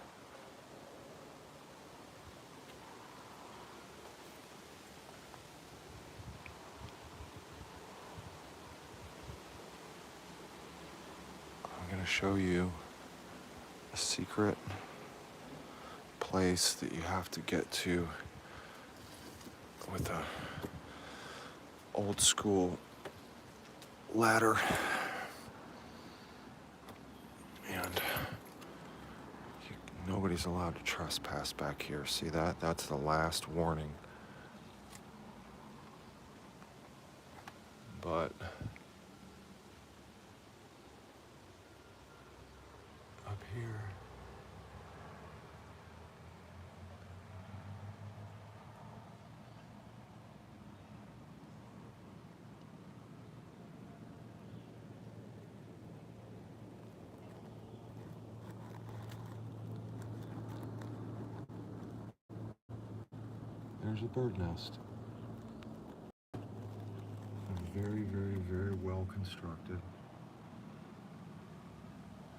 I'm going to show you a secret place that you have to get to with a old school ladder. And nobody's allowed to trespass back here. See that? That's the last warning. But up here, there's a bird nest. Very, very, very well constructed.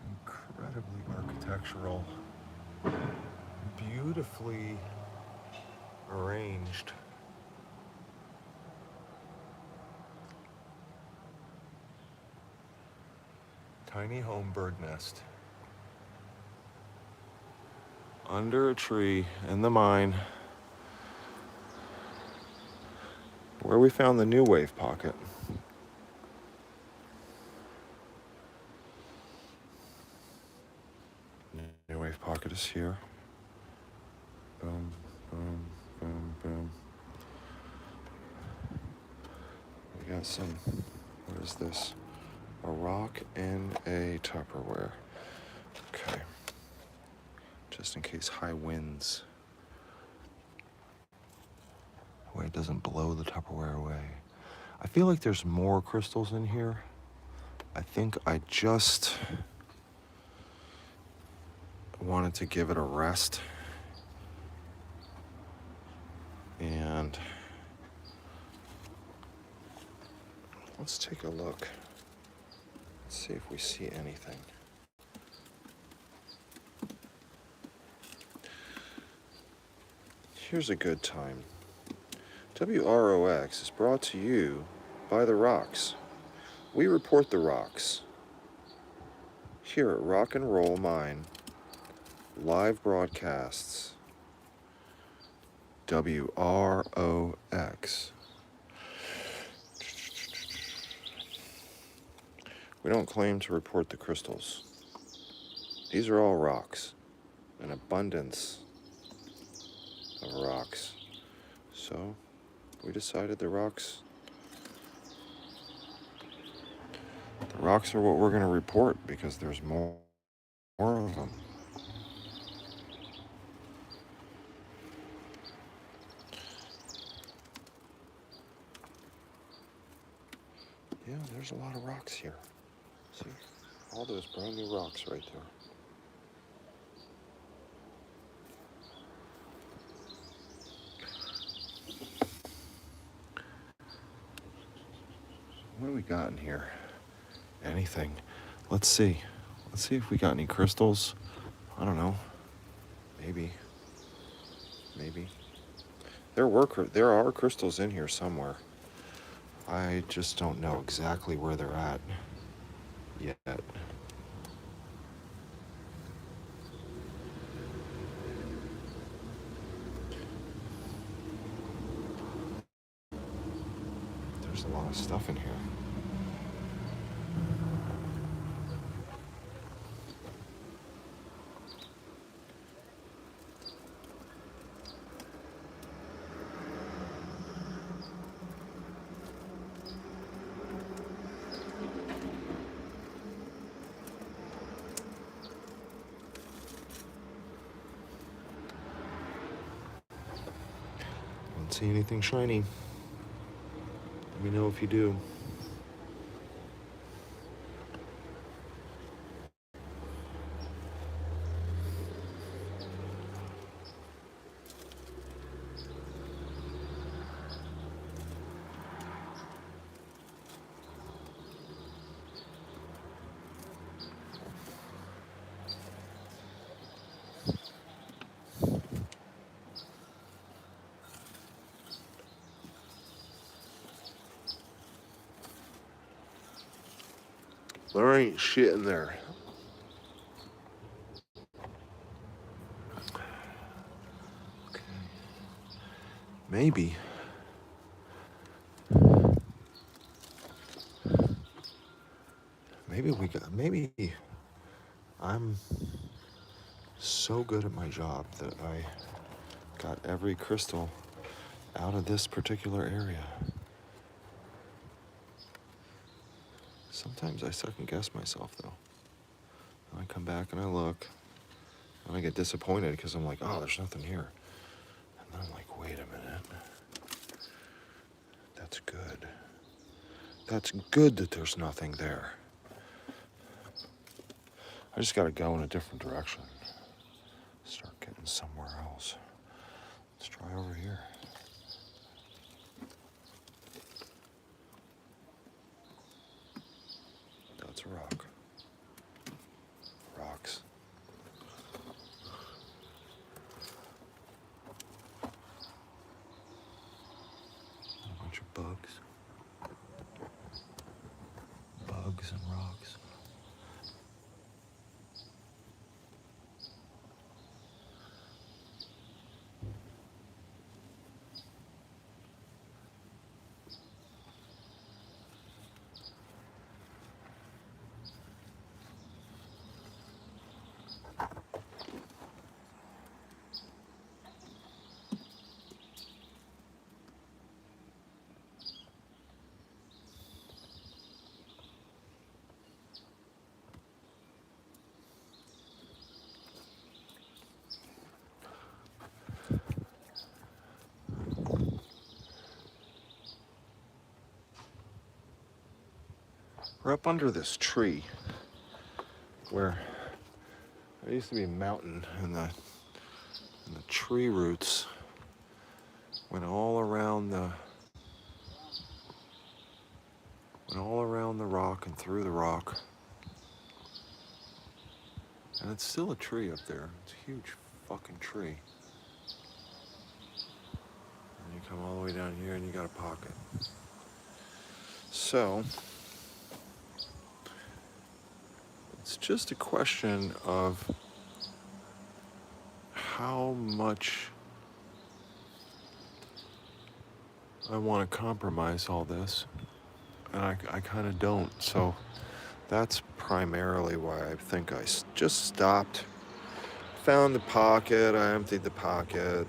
Incredibly architectural. Beautifully arranged. Tiny home bird nest. Under a tree in the mine where we found the new wave pocket. New wave pocket is here. Boom, boom, boom, boom. We got some, what is this? A rock and a Tupperware. Okay. Just in case high winds. Way it doesn't blow the Tupperware away. I feel like there's more crystals in here. I think I just wanted to give it a rest. And let's take a look. Let's see if we see anything. Here's a good time. WROX is brought to you by the rocks. We report the rocks. Here at Rock and Roll Mine, live broadcasts. WROX. We don't claim to report the crystals. These are all rocks. An abundance of rocks. So we decided the rocks are what we're going to report because there's more of them. Yeah, there's a lot of rocks here. See, all those brand new rocks right there. What do we got in here? Anything. Let's see. Let's see if we got any crystals. I don't know. Maybe. There are crystals in here somewhere. I just don't know exactly where they're at yet. There's a lot of stuff in here. Don't see anything shiny. Let me know if you do. There ain't shit in there. Okay. Maybe I'm so good at my job that I got every crystal out of this particular area. Sometimes I second guess myself though. And I come back and I look and I get disappointed because I'm like, oh, there's nothing here. And then I'm like, wait a minute. That's good. That's good that there's nothing there. I just gotta go in a different direction. Start getting somewhere else. Let's try over here. That's a rock. Rocks. A bunch of bugs. Bugs and rocks. We're up under this tree where there used to be a mountain and the tree roots went all around the rock and through the rock. And it's still a tree up there. It's a huge fucking tree. And you come all the way down here and you got a pocket. So it's just a question of how much I want to compromise all this. And I kind of don't. So that's primarily why I think I just stopped. Found the pocket, I emptied the pocket.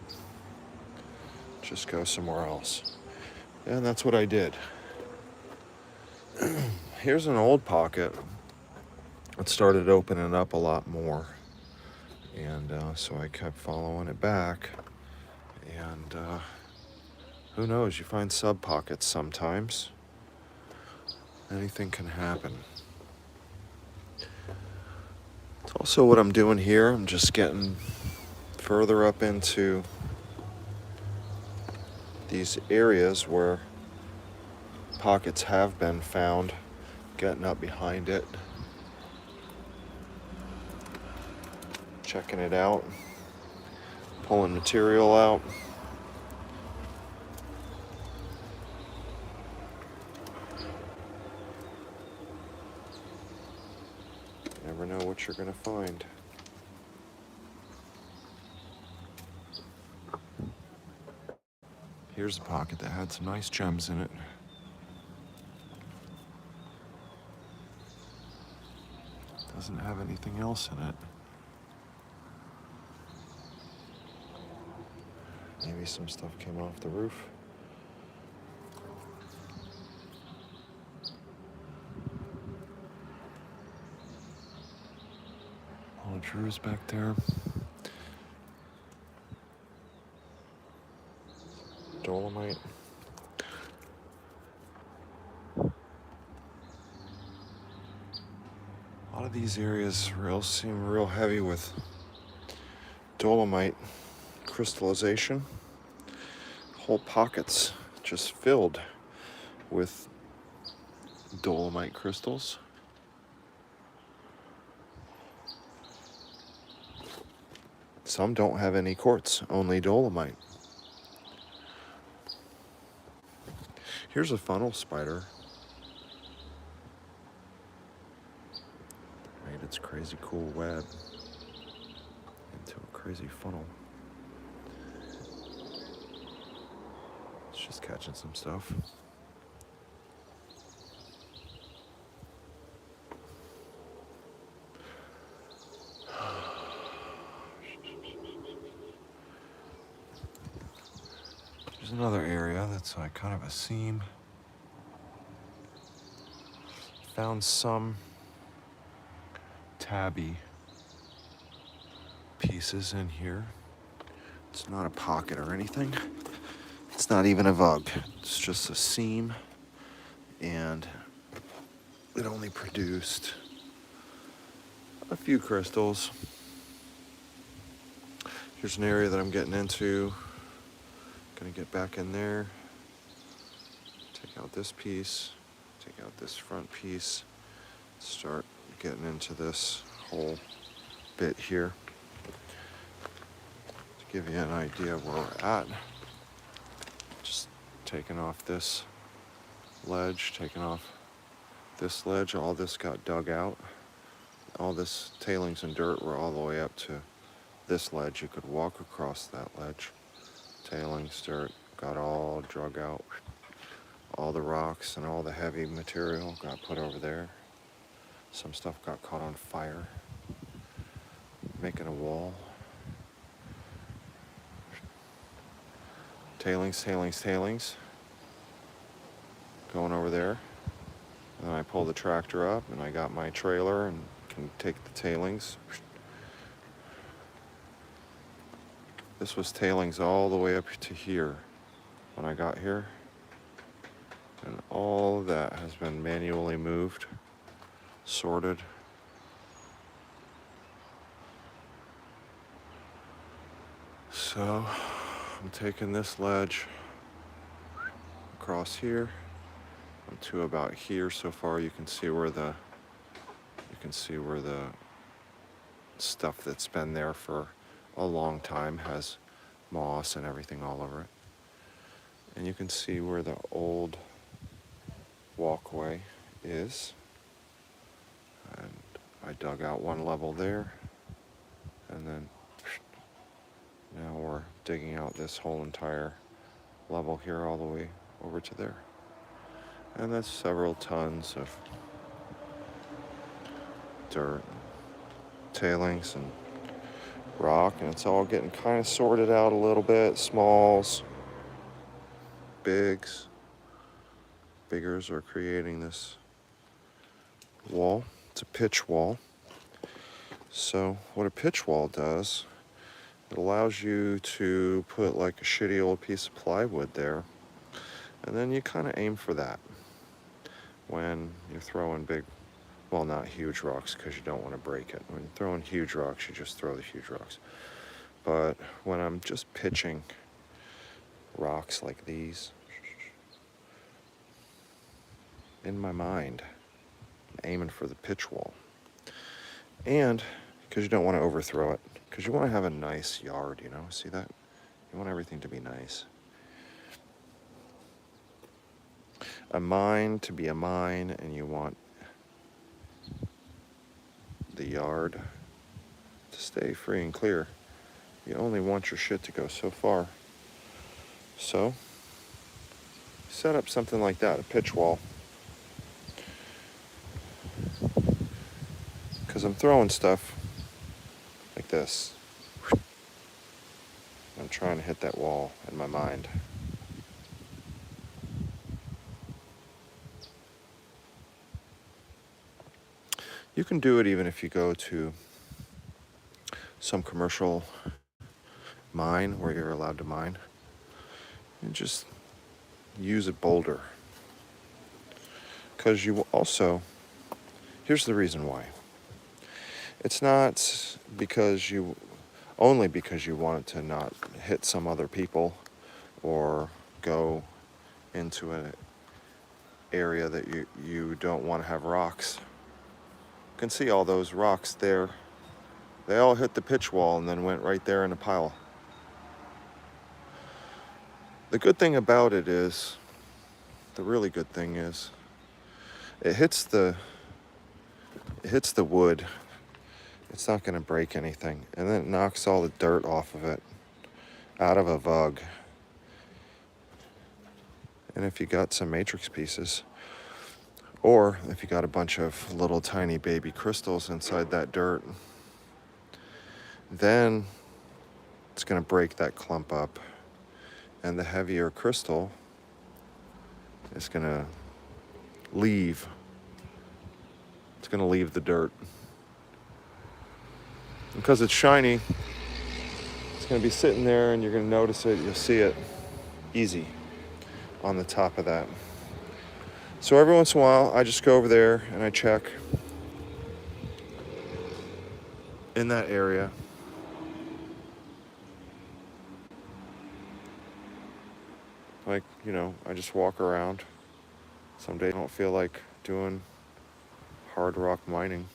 Just go somewhere else. And that's what I did. Here's an old pocket. It started opening up a lot more. And so I kept following it back. And who knows, you find sub-pockets sometimes. Anything can happen. It's also what I'm doing here. I'm just getting further up into these areas where pockets have been found, getting up behind it, checking it out, pulling material out. Never know what you're gonna find. Here's a pocket that had some nice gems in it. Doesn't have anything else in it. Maybe some stuff came off the roof. All Drew's back there. Dolomite. A lot of these areas seem real heavy with dolomite crystallization. Whole pockets just filled with dolomite crystals. Some don't have any quartz, only dolomite. Here's a funnel spider. Made its crazy cool web into a crazy funnel. It's just catching some stuff. There's another area that's like kind of a seam. Found some tabby pieces in here. It's not a pocket or anything. It's not even a vug. It's just a seam, and it only produced a few crystals. Here's an area that I'm getting into. Gonna get back in there, take out this piece, take out this front piece, start getting into this whole bit here. To give you an idea of where we're at, just taking off this ledge, taking off this ledge, all this got dug out. All this tailings and dirt were all the way up to this ledge. You could walk across that ledge. Tailings, dirt, got all drug out. All the rocks and all the heavy material got put over there. Some stuff got caught on fire, making a wall. Tailings, tailings, tailings. Going over there. And then I pull the tractor up and I got my trailer and can take the tailings. This was tailings all the way up to here when I got here. And all of that has been manually moved, sorted. So I'm taking this ledge across here to about here. So far you can see where the stuff that's been there for a long time has moss and everything all over it. And you can see where the old walkway is. And I dug out one level there, and then now we're digging out this whole entire level here all the way over to there. And that's several tons of dirt, tailings, and rock, and it's all getting kind of sorted out a little bit. Smalls, bigs. Biggers are creating this wall. It's a pitch wall. So what a pitch wall does, it allows you to put like a shitty old piece of plywood there, and then you kind of aim for that when you're throwing big, well, not huge rocks because you don't want to break it. When you're throwing huge rocks, you just throw the huge rocks. But when I'm just pitching rocks like these, in my mind, I'm aiming for the pitch wall. And because you don't want to overthrow it, because you want to have a nice yard, you know, see that? You want everything to be nice. A mine to be a mine, and you want the yard to stay free and clear. You only want your shit to go so far. So, set up something like that, a pitch wall. Because as I'm throwing stuff like this, I'm trying to hit that wall in my mind. You can do it even if you go to some commercial mine where you're allowed to mine, and just use a boulder. Because you also, here's the reason why. It's not only because you want it to not hit some other people or go into an area that you don't want to have rocks. You can see all those rocks there. They all hit the pitch wall and then went right there in a pile. The good thing about it is, the really good thing is, it hits the wood. It's not going to break anything. And then it knocks all the dirt off of it, out of a vug. And if you got some matrix pieces, or if you got a bunch of little tiny baby crystals inside that dirt, then it's going to break that clump up. And the heavier crystal is going to leave. It's going to leave the dirt. Because it's shiny, it's going to be sitting there and you're going to notice it. You'll see it easy on the top of that. So every once in a while, I just go over there and I check in that area. Like, I just walk around. Some days I don't feel like doing hard rock mining.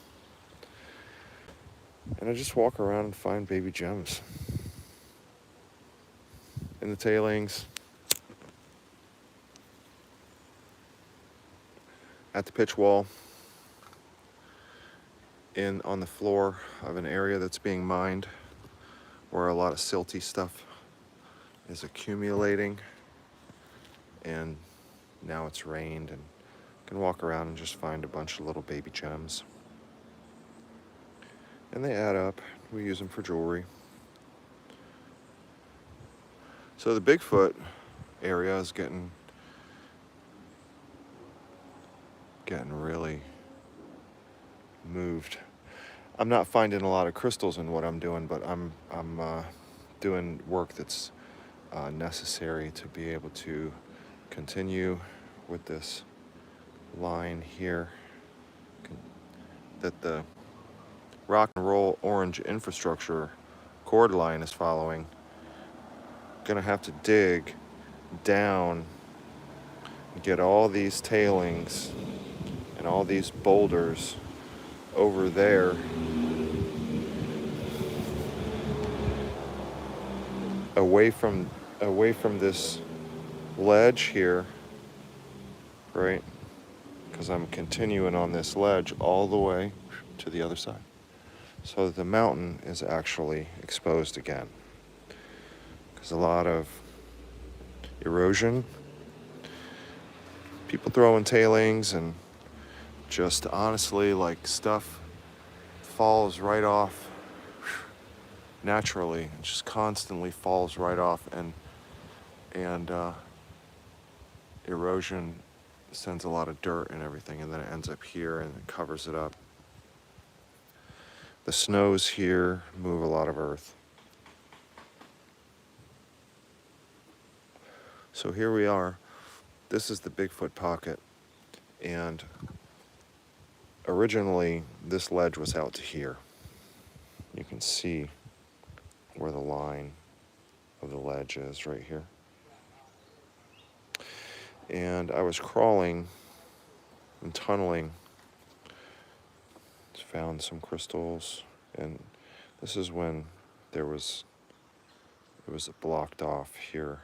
And I just walk around and find baby gems. In the tailings, at the pitch wall, on the floor of an area that's being mined, where a lot of silty stuff is accumulating, and now it's rained, and you can walk around and just find a bunch of little baby gems. And they add up. We use them for jewelry. So the Bigfoot area is getting really moved. I'm not finding a lot of crystals in what I'm doing, but I'm doing work that's necessary to be able to continue with this line here that the rock and roll orange infrastructure cord line is following. Gonna have to dig down, get all these tailings and all these boulders over there away from this ledge here, right? Because I'm continuing on this ledge all the way to the other side, so that the mountain is actually exposed again. Because a lot of erosion, people throwing tailings, and just honestly, like, stuff falls right off naturally. It just constantly falls right off, and erosion sends a lot of dirt and everything, and then it ends up here and it covers it up. The snows here move a lot of earth. So here we are. This is the Bigfoot pocket, and originally this ledge was out to here. You can see where the line of the ledge is right here. And I was crawling and tunneling, found some crystals, and this is when it was blocked off here.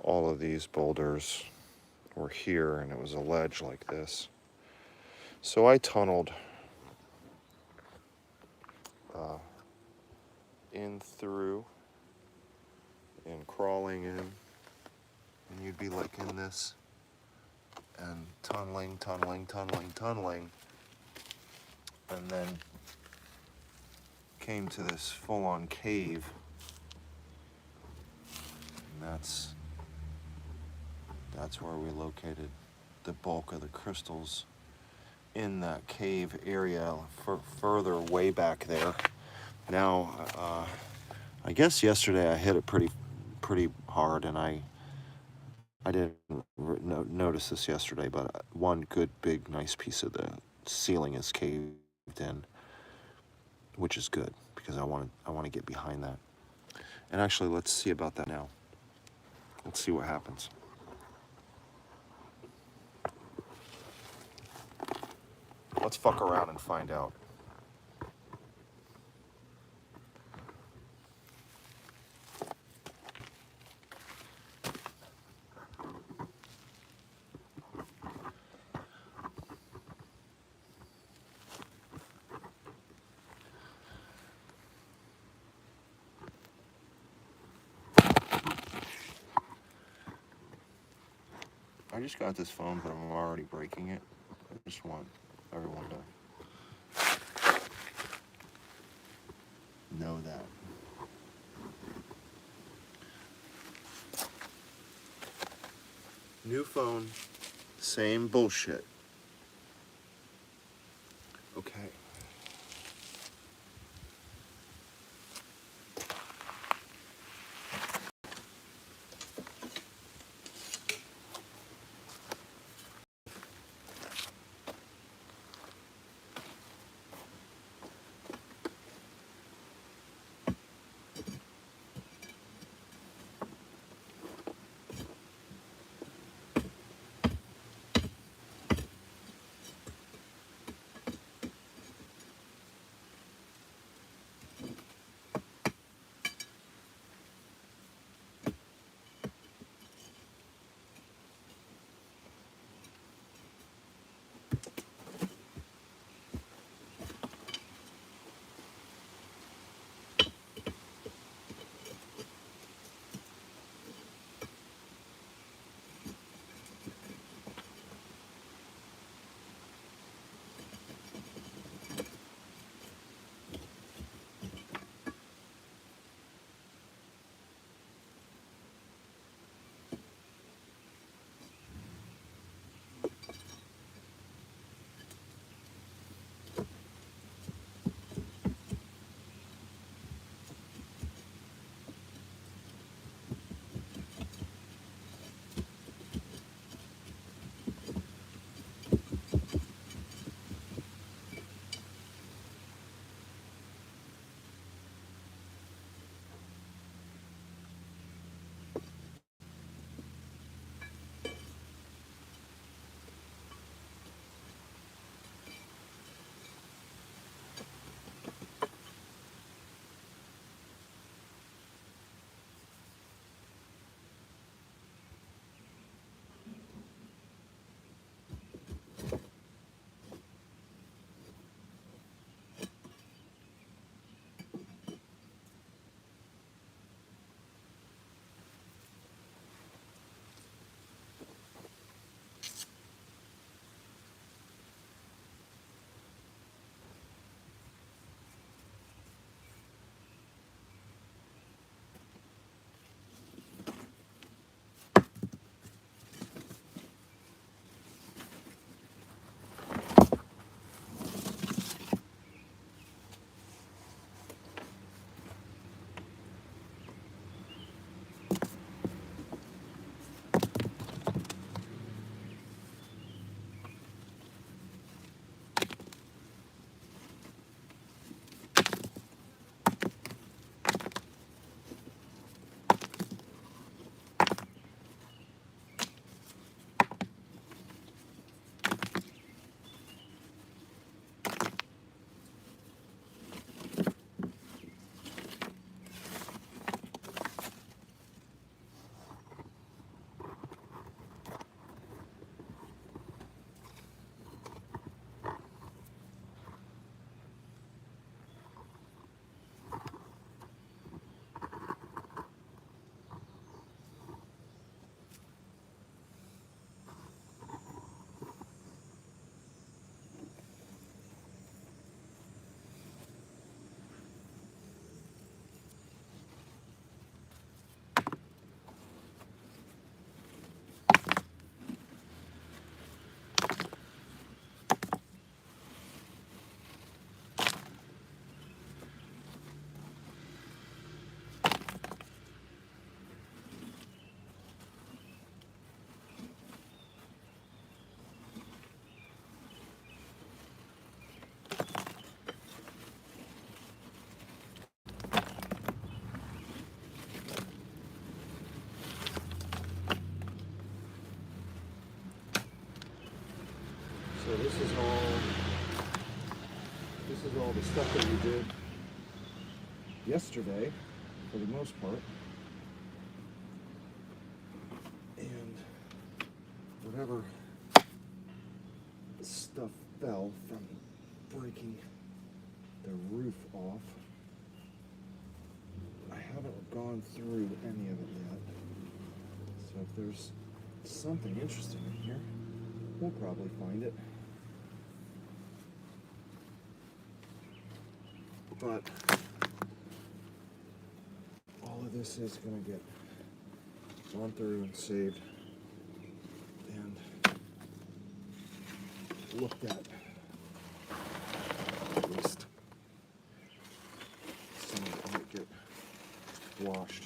All of these boulders were here, and it was a ledge like this. So I tunneled in through and crawling in, and you'd be like in this and tunneling, and then came to this full-on cave. And that's where we located the bulk of the crystals in that cave area, further way back there. Now, I guess yesterday I hit it pretty hard, and I didn't notice this yesterday, but one good big nice piece of the ceiling is caved in, which is good because I want to get behind that. And actually, let's see about that now. Let's see what happens. Let's fuck around and find out. I just got this phone, but I'm already breaking it. I just want everyone to know that. New phone, same bullshit. Okay. we did yesterday, for the most part. And whatever stuff fell from breaking the roof off, I haven't gone through any of it yet. So if there's something interesting in here, we'll probably find it. But all of this is going to get gone through and saved and looked at least. Some of it might get washed.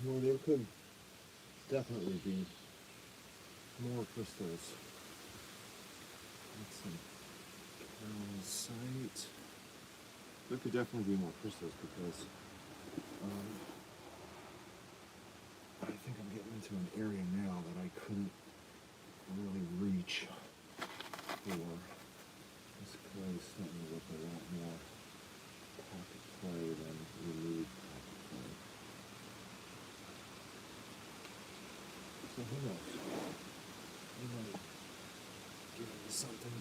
Well, there could definitely be more crystals. Let's see. Site. There could definitely be more crystals because I think I'm getting into an area now that I couldn't really reach before. This clay is starting to look a lot more pocket clay than removed pocket clay. So who knows? We might give me something.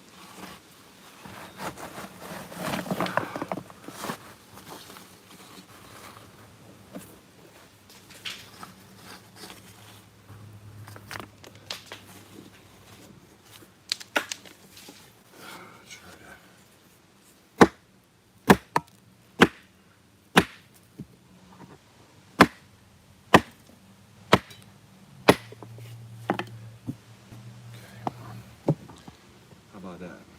How about that?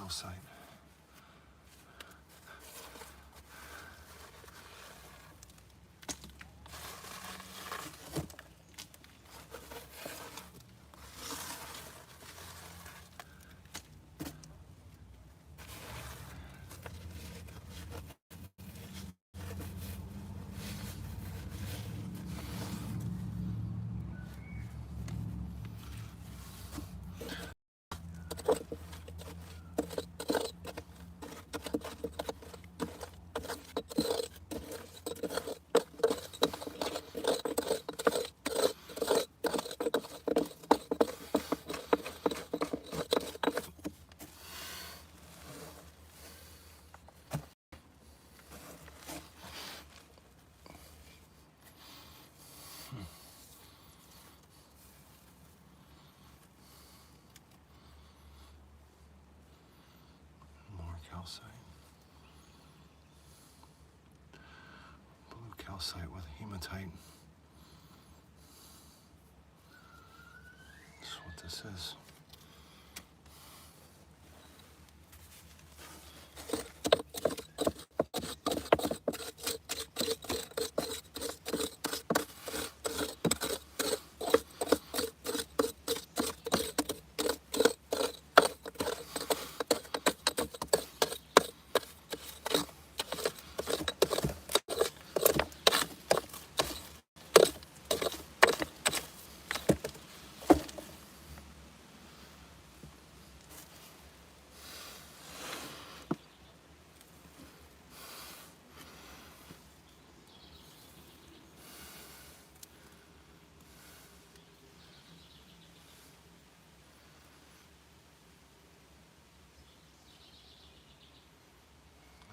calcite. Calcite. Blue calcite with hematite. That's what this is.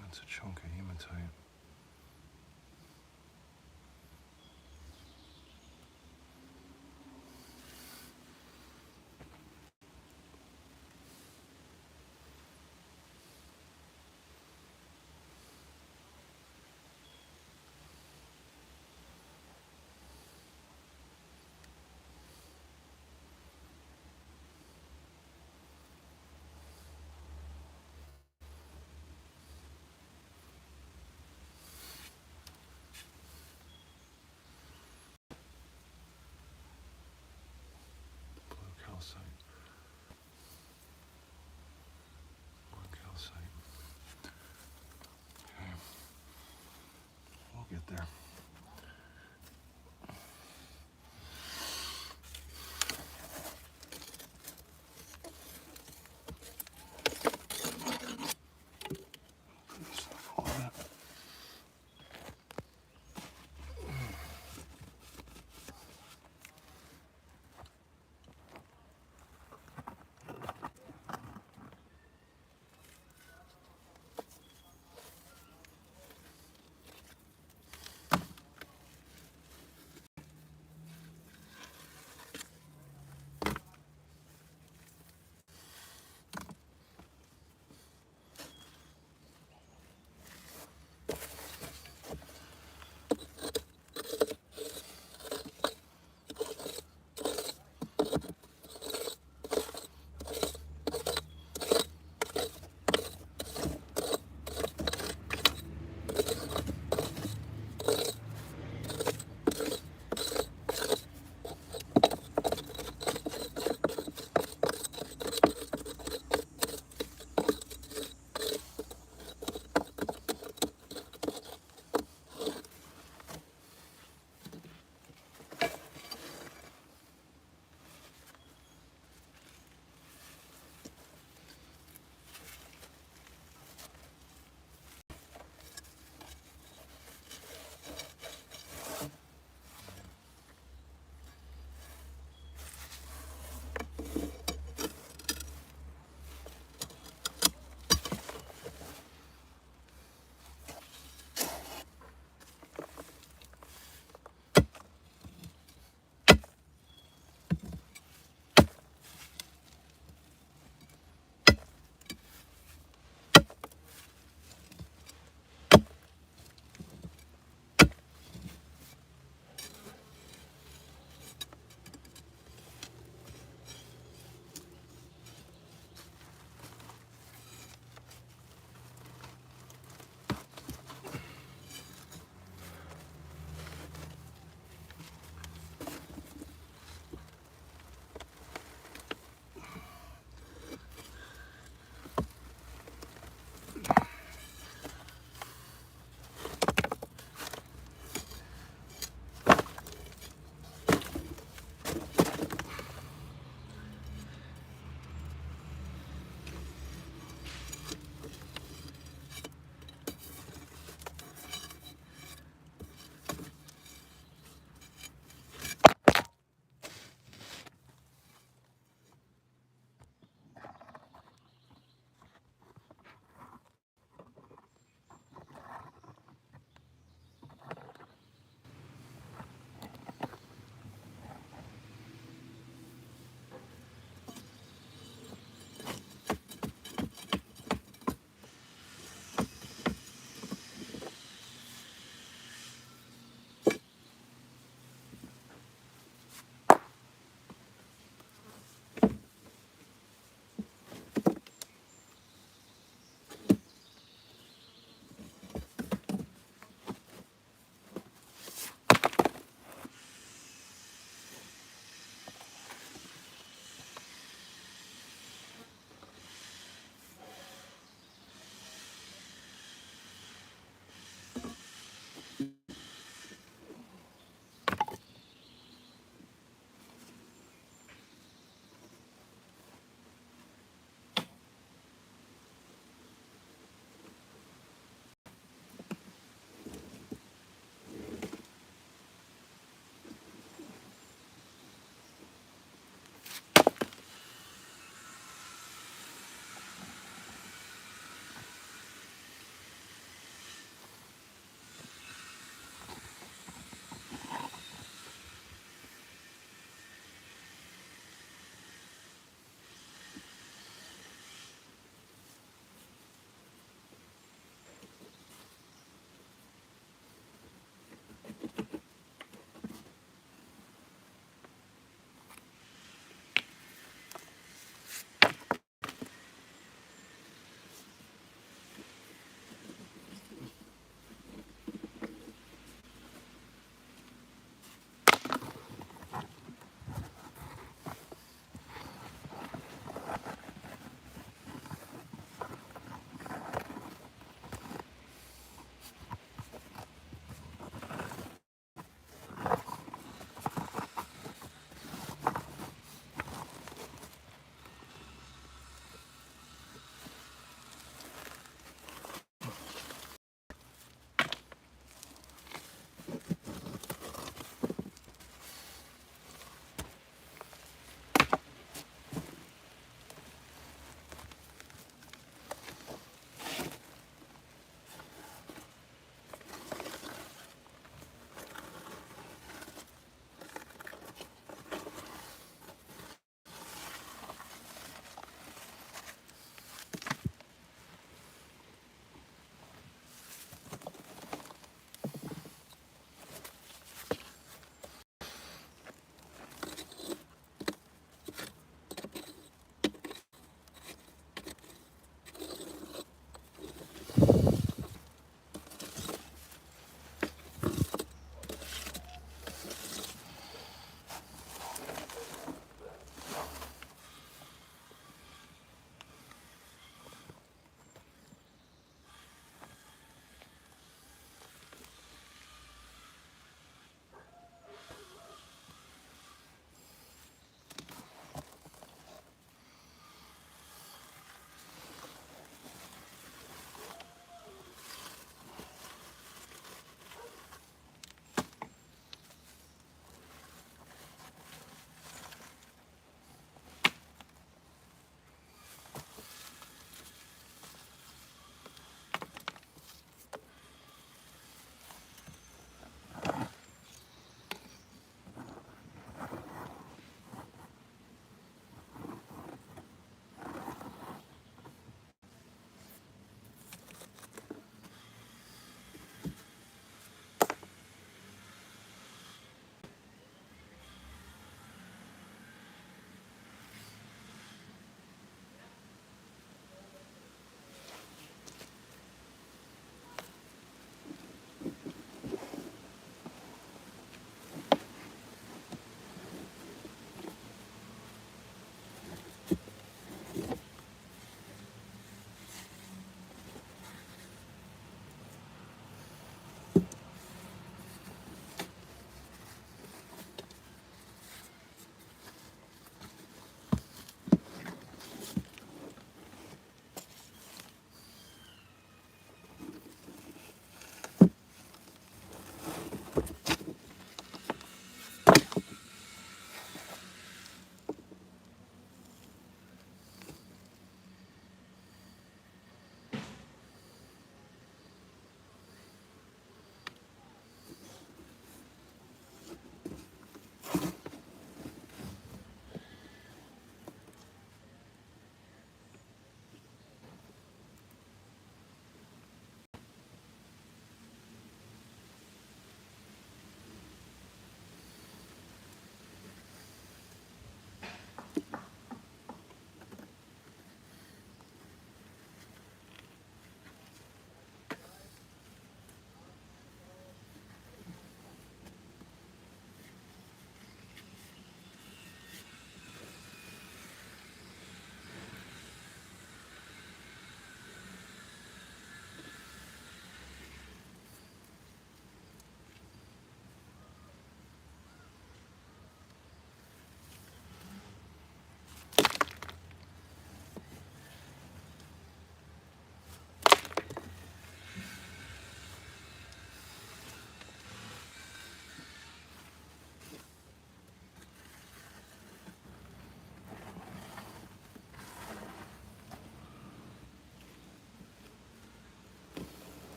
That's a chunk of hematite. Calcite. More calcite. Okay. We'll get there.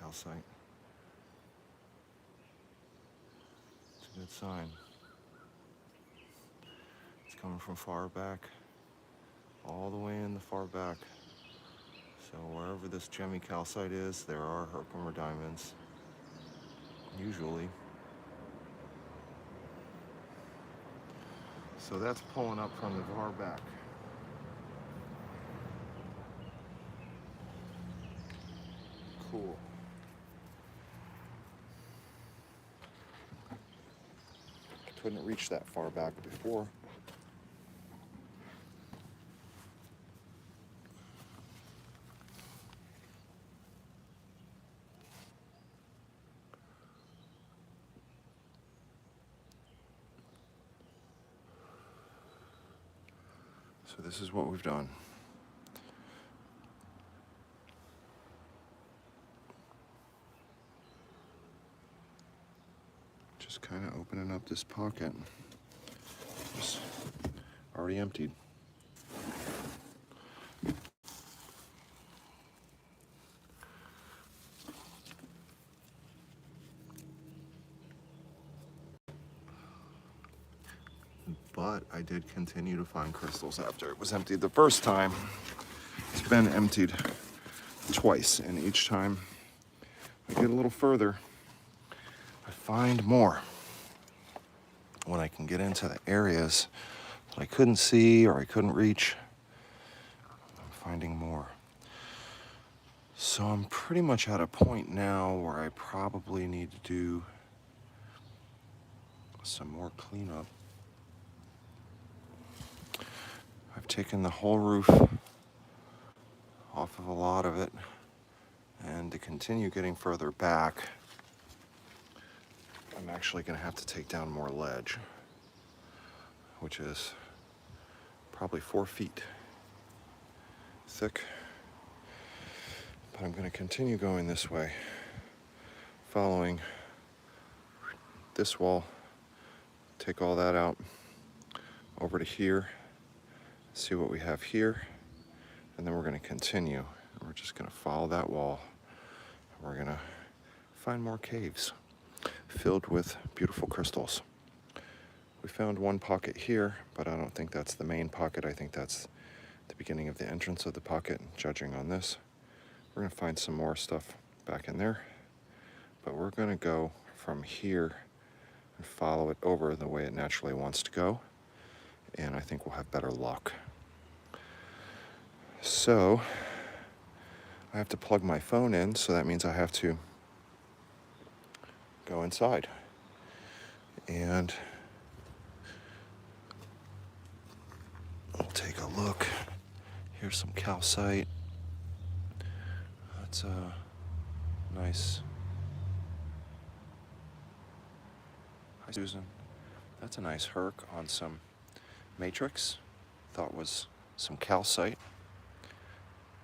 calcite. It's a good sign. It's coming from far back, all the way in the far back. So wherever this gemmy calcite is, there are Herkimer diamonds, usually. So that's pulling up from the far back. Cool. Couldn't reach that far back before. So this is what we've done. Just kind of opening up this pocket. It's already emptied. But I did continue to find crystals after it was emptied the first time. It's been emptied twice, and each time I get a little further, I find more. When I can get into the areas that I couldn't see or I couldn't reach, I'm finding more. So I'm pretty much at a point now where I probably need to do some more cleanup. I've taken the whole roof off of a lot of it, and to continue getting further back, I'm actually going to have to take down more ledge, which is probably 4 feet thick. But I'm going to continue going this way, following this wall, take all that out, over to here, see what we have here, and then we're going to continue. We're just going to follow that wall, and we're going to find more caves filled with beautiful crystals. We found one pocket here, but I don't think that's the main pocket. I think that's the beginning of the entrance of the pocket, judging on this. We're going to find some more stuff back in there, but we're going to go from here and follow it over the way it naturally wants to go, and I think we'll have better luck. So I have to plug my phone in, so that means I have to go inside. And we'll take a look. Here's some calcite. That's a nice. Hi, Susan. That's a nice herc on some matrix. Thought was some calcite.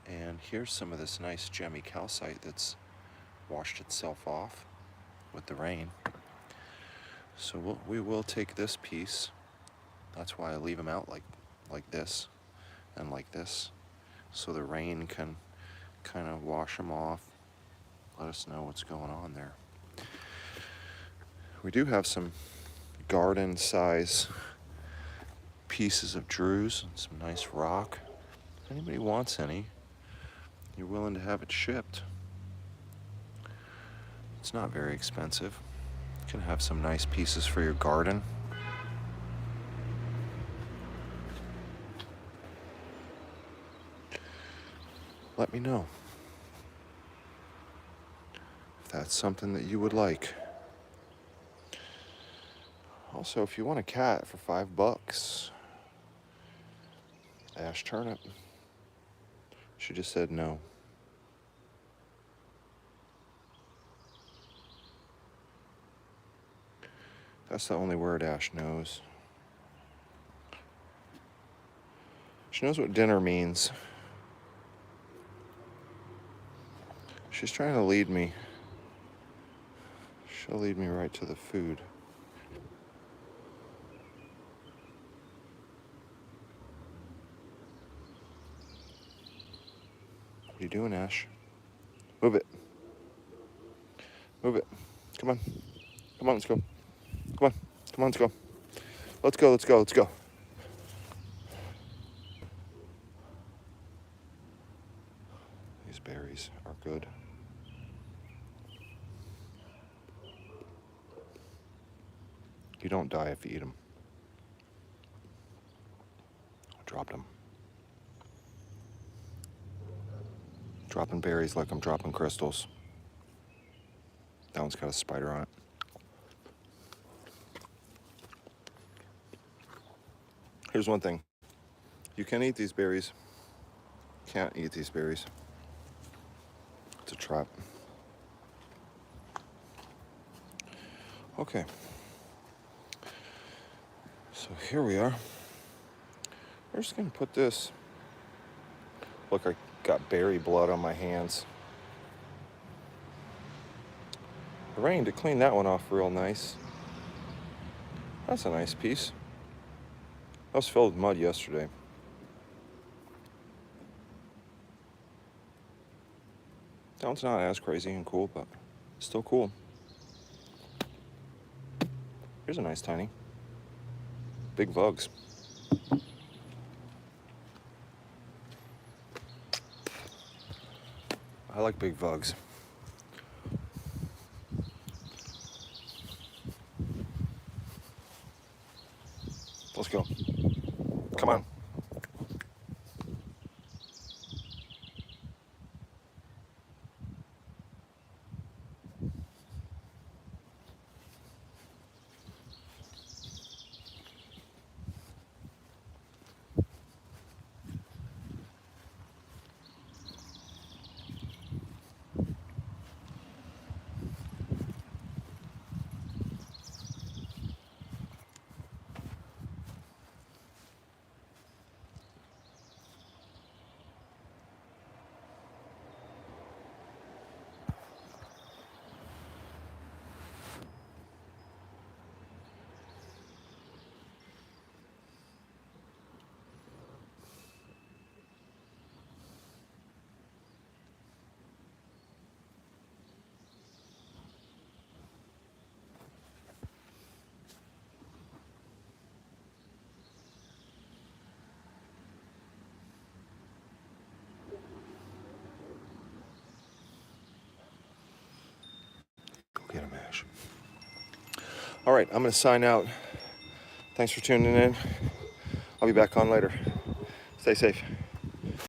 And here's some of this nice gemmy calcite that's washed itself off with the rain. So we will take this piece. That's why I leave them out like this and like this, so the rain can kind of wash them off, let us know what's going on there. We do have some garden size pieces of druze and some nice rock. If anybody wants any, you're willing to have it shipped. It's not very expensive. You can have some nice pieces for your garden. Let me know if that's something that you would like. Also, if you want a cat for $5, Ash Turnip. She just said no. That's the only word Ash knows. She knows what dinner means. She's trying to lead me. She'll lead me right to the food. What are you doing, Ash? Move it. Move it. Come on. Come on, let's go. Come on. Come on, let's go. Let's go, let's go, let's go. These berries are good. You don't die if you eat them. I dropped them. Dropping berries like I'm dropping crystals. That one's got a spider on it. Here's one thing. You can eat these berries. Can't eat these berries. It's a trap. Okay. So here we are. We're just gonna put this. Look, I got berry blood on my hands. The rain to clean that one off real nice. That's a nice piece. That was filled with mud yesterday. That one's not as crazy and cool, but still cool. Here's a nice tiny. Big bugs. I like big bugs. Let's go. Come on. Get a mash. All right, I'm going to sign out. Thanks for tuning in. I'll be back on later. Stay safe.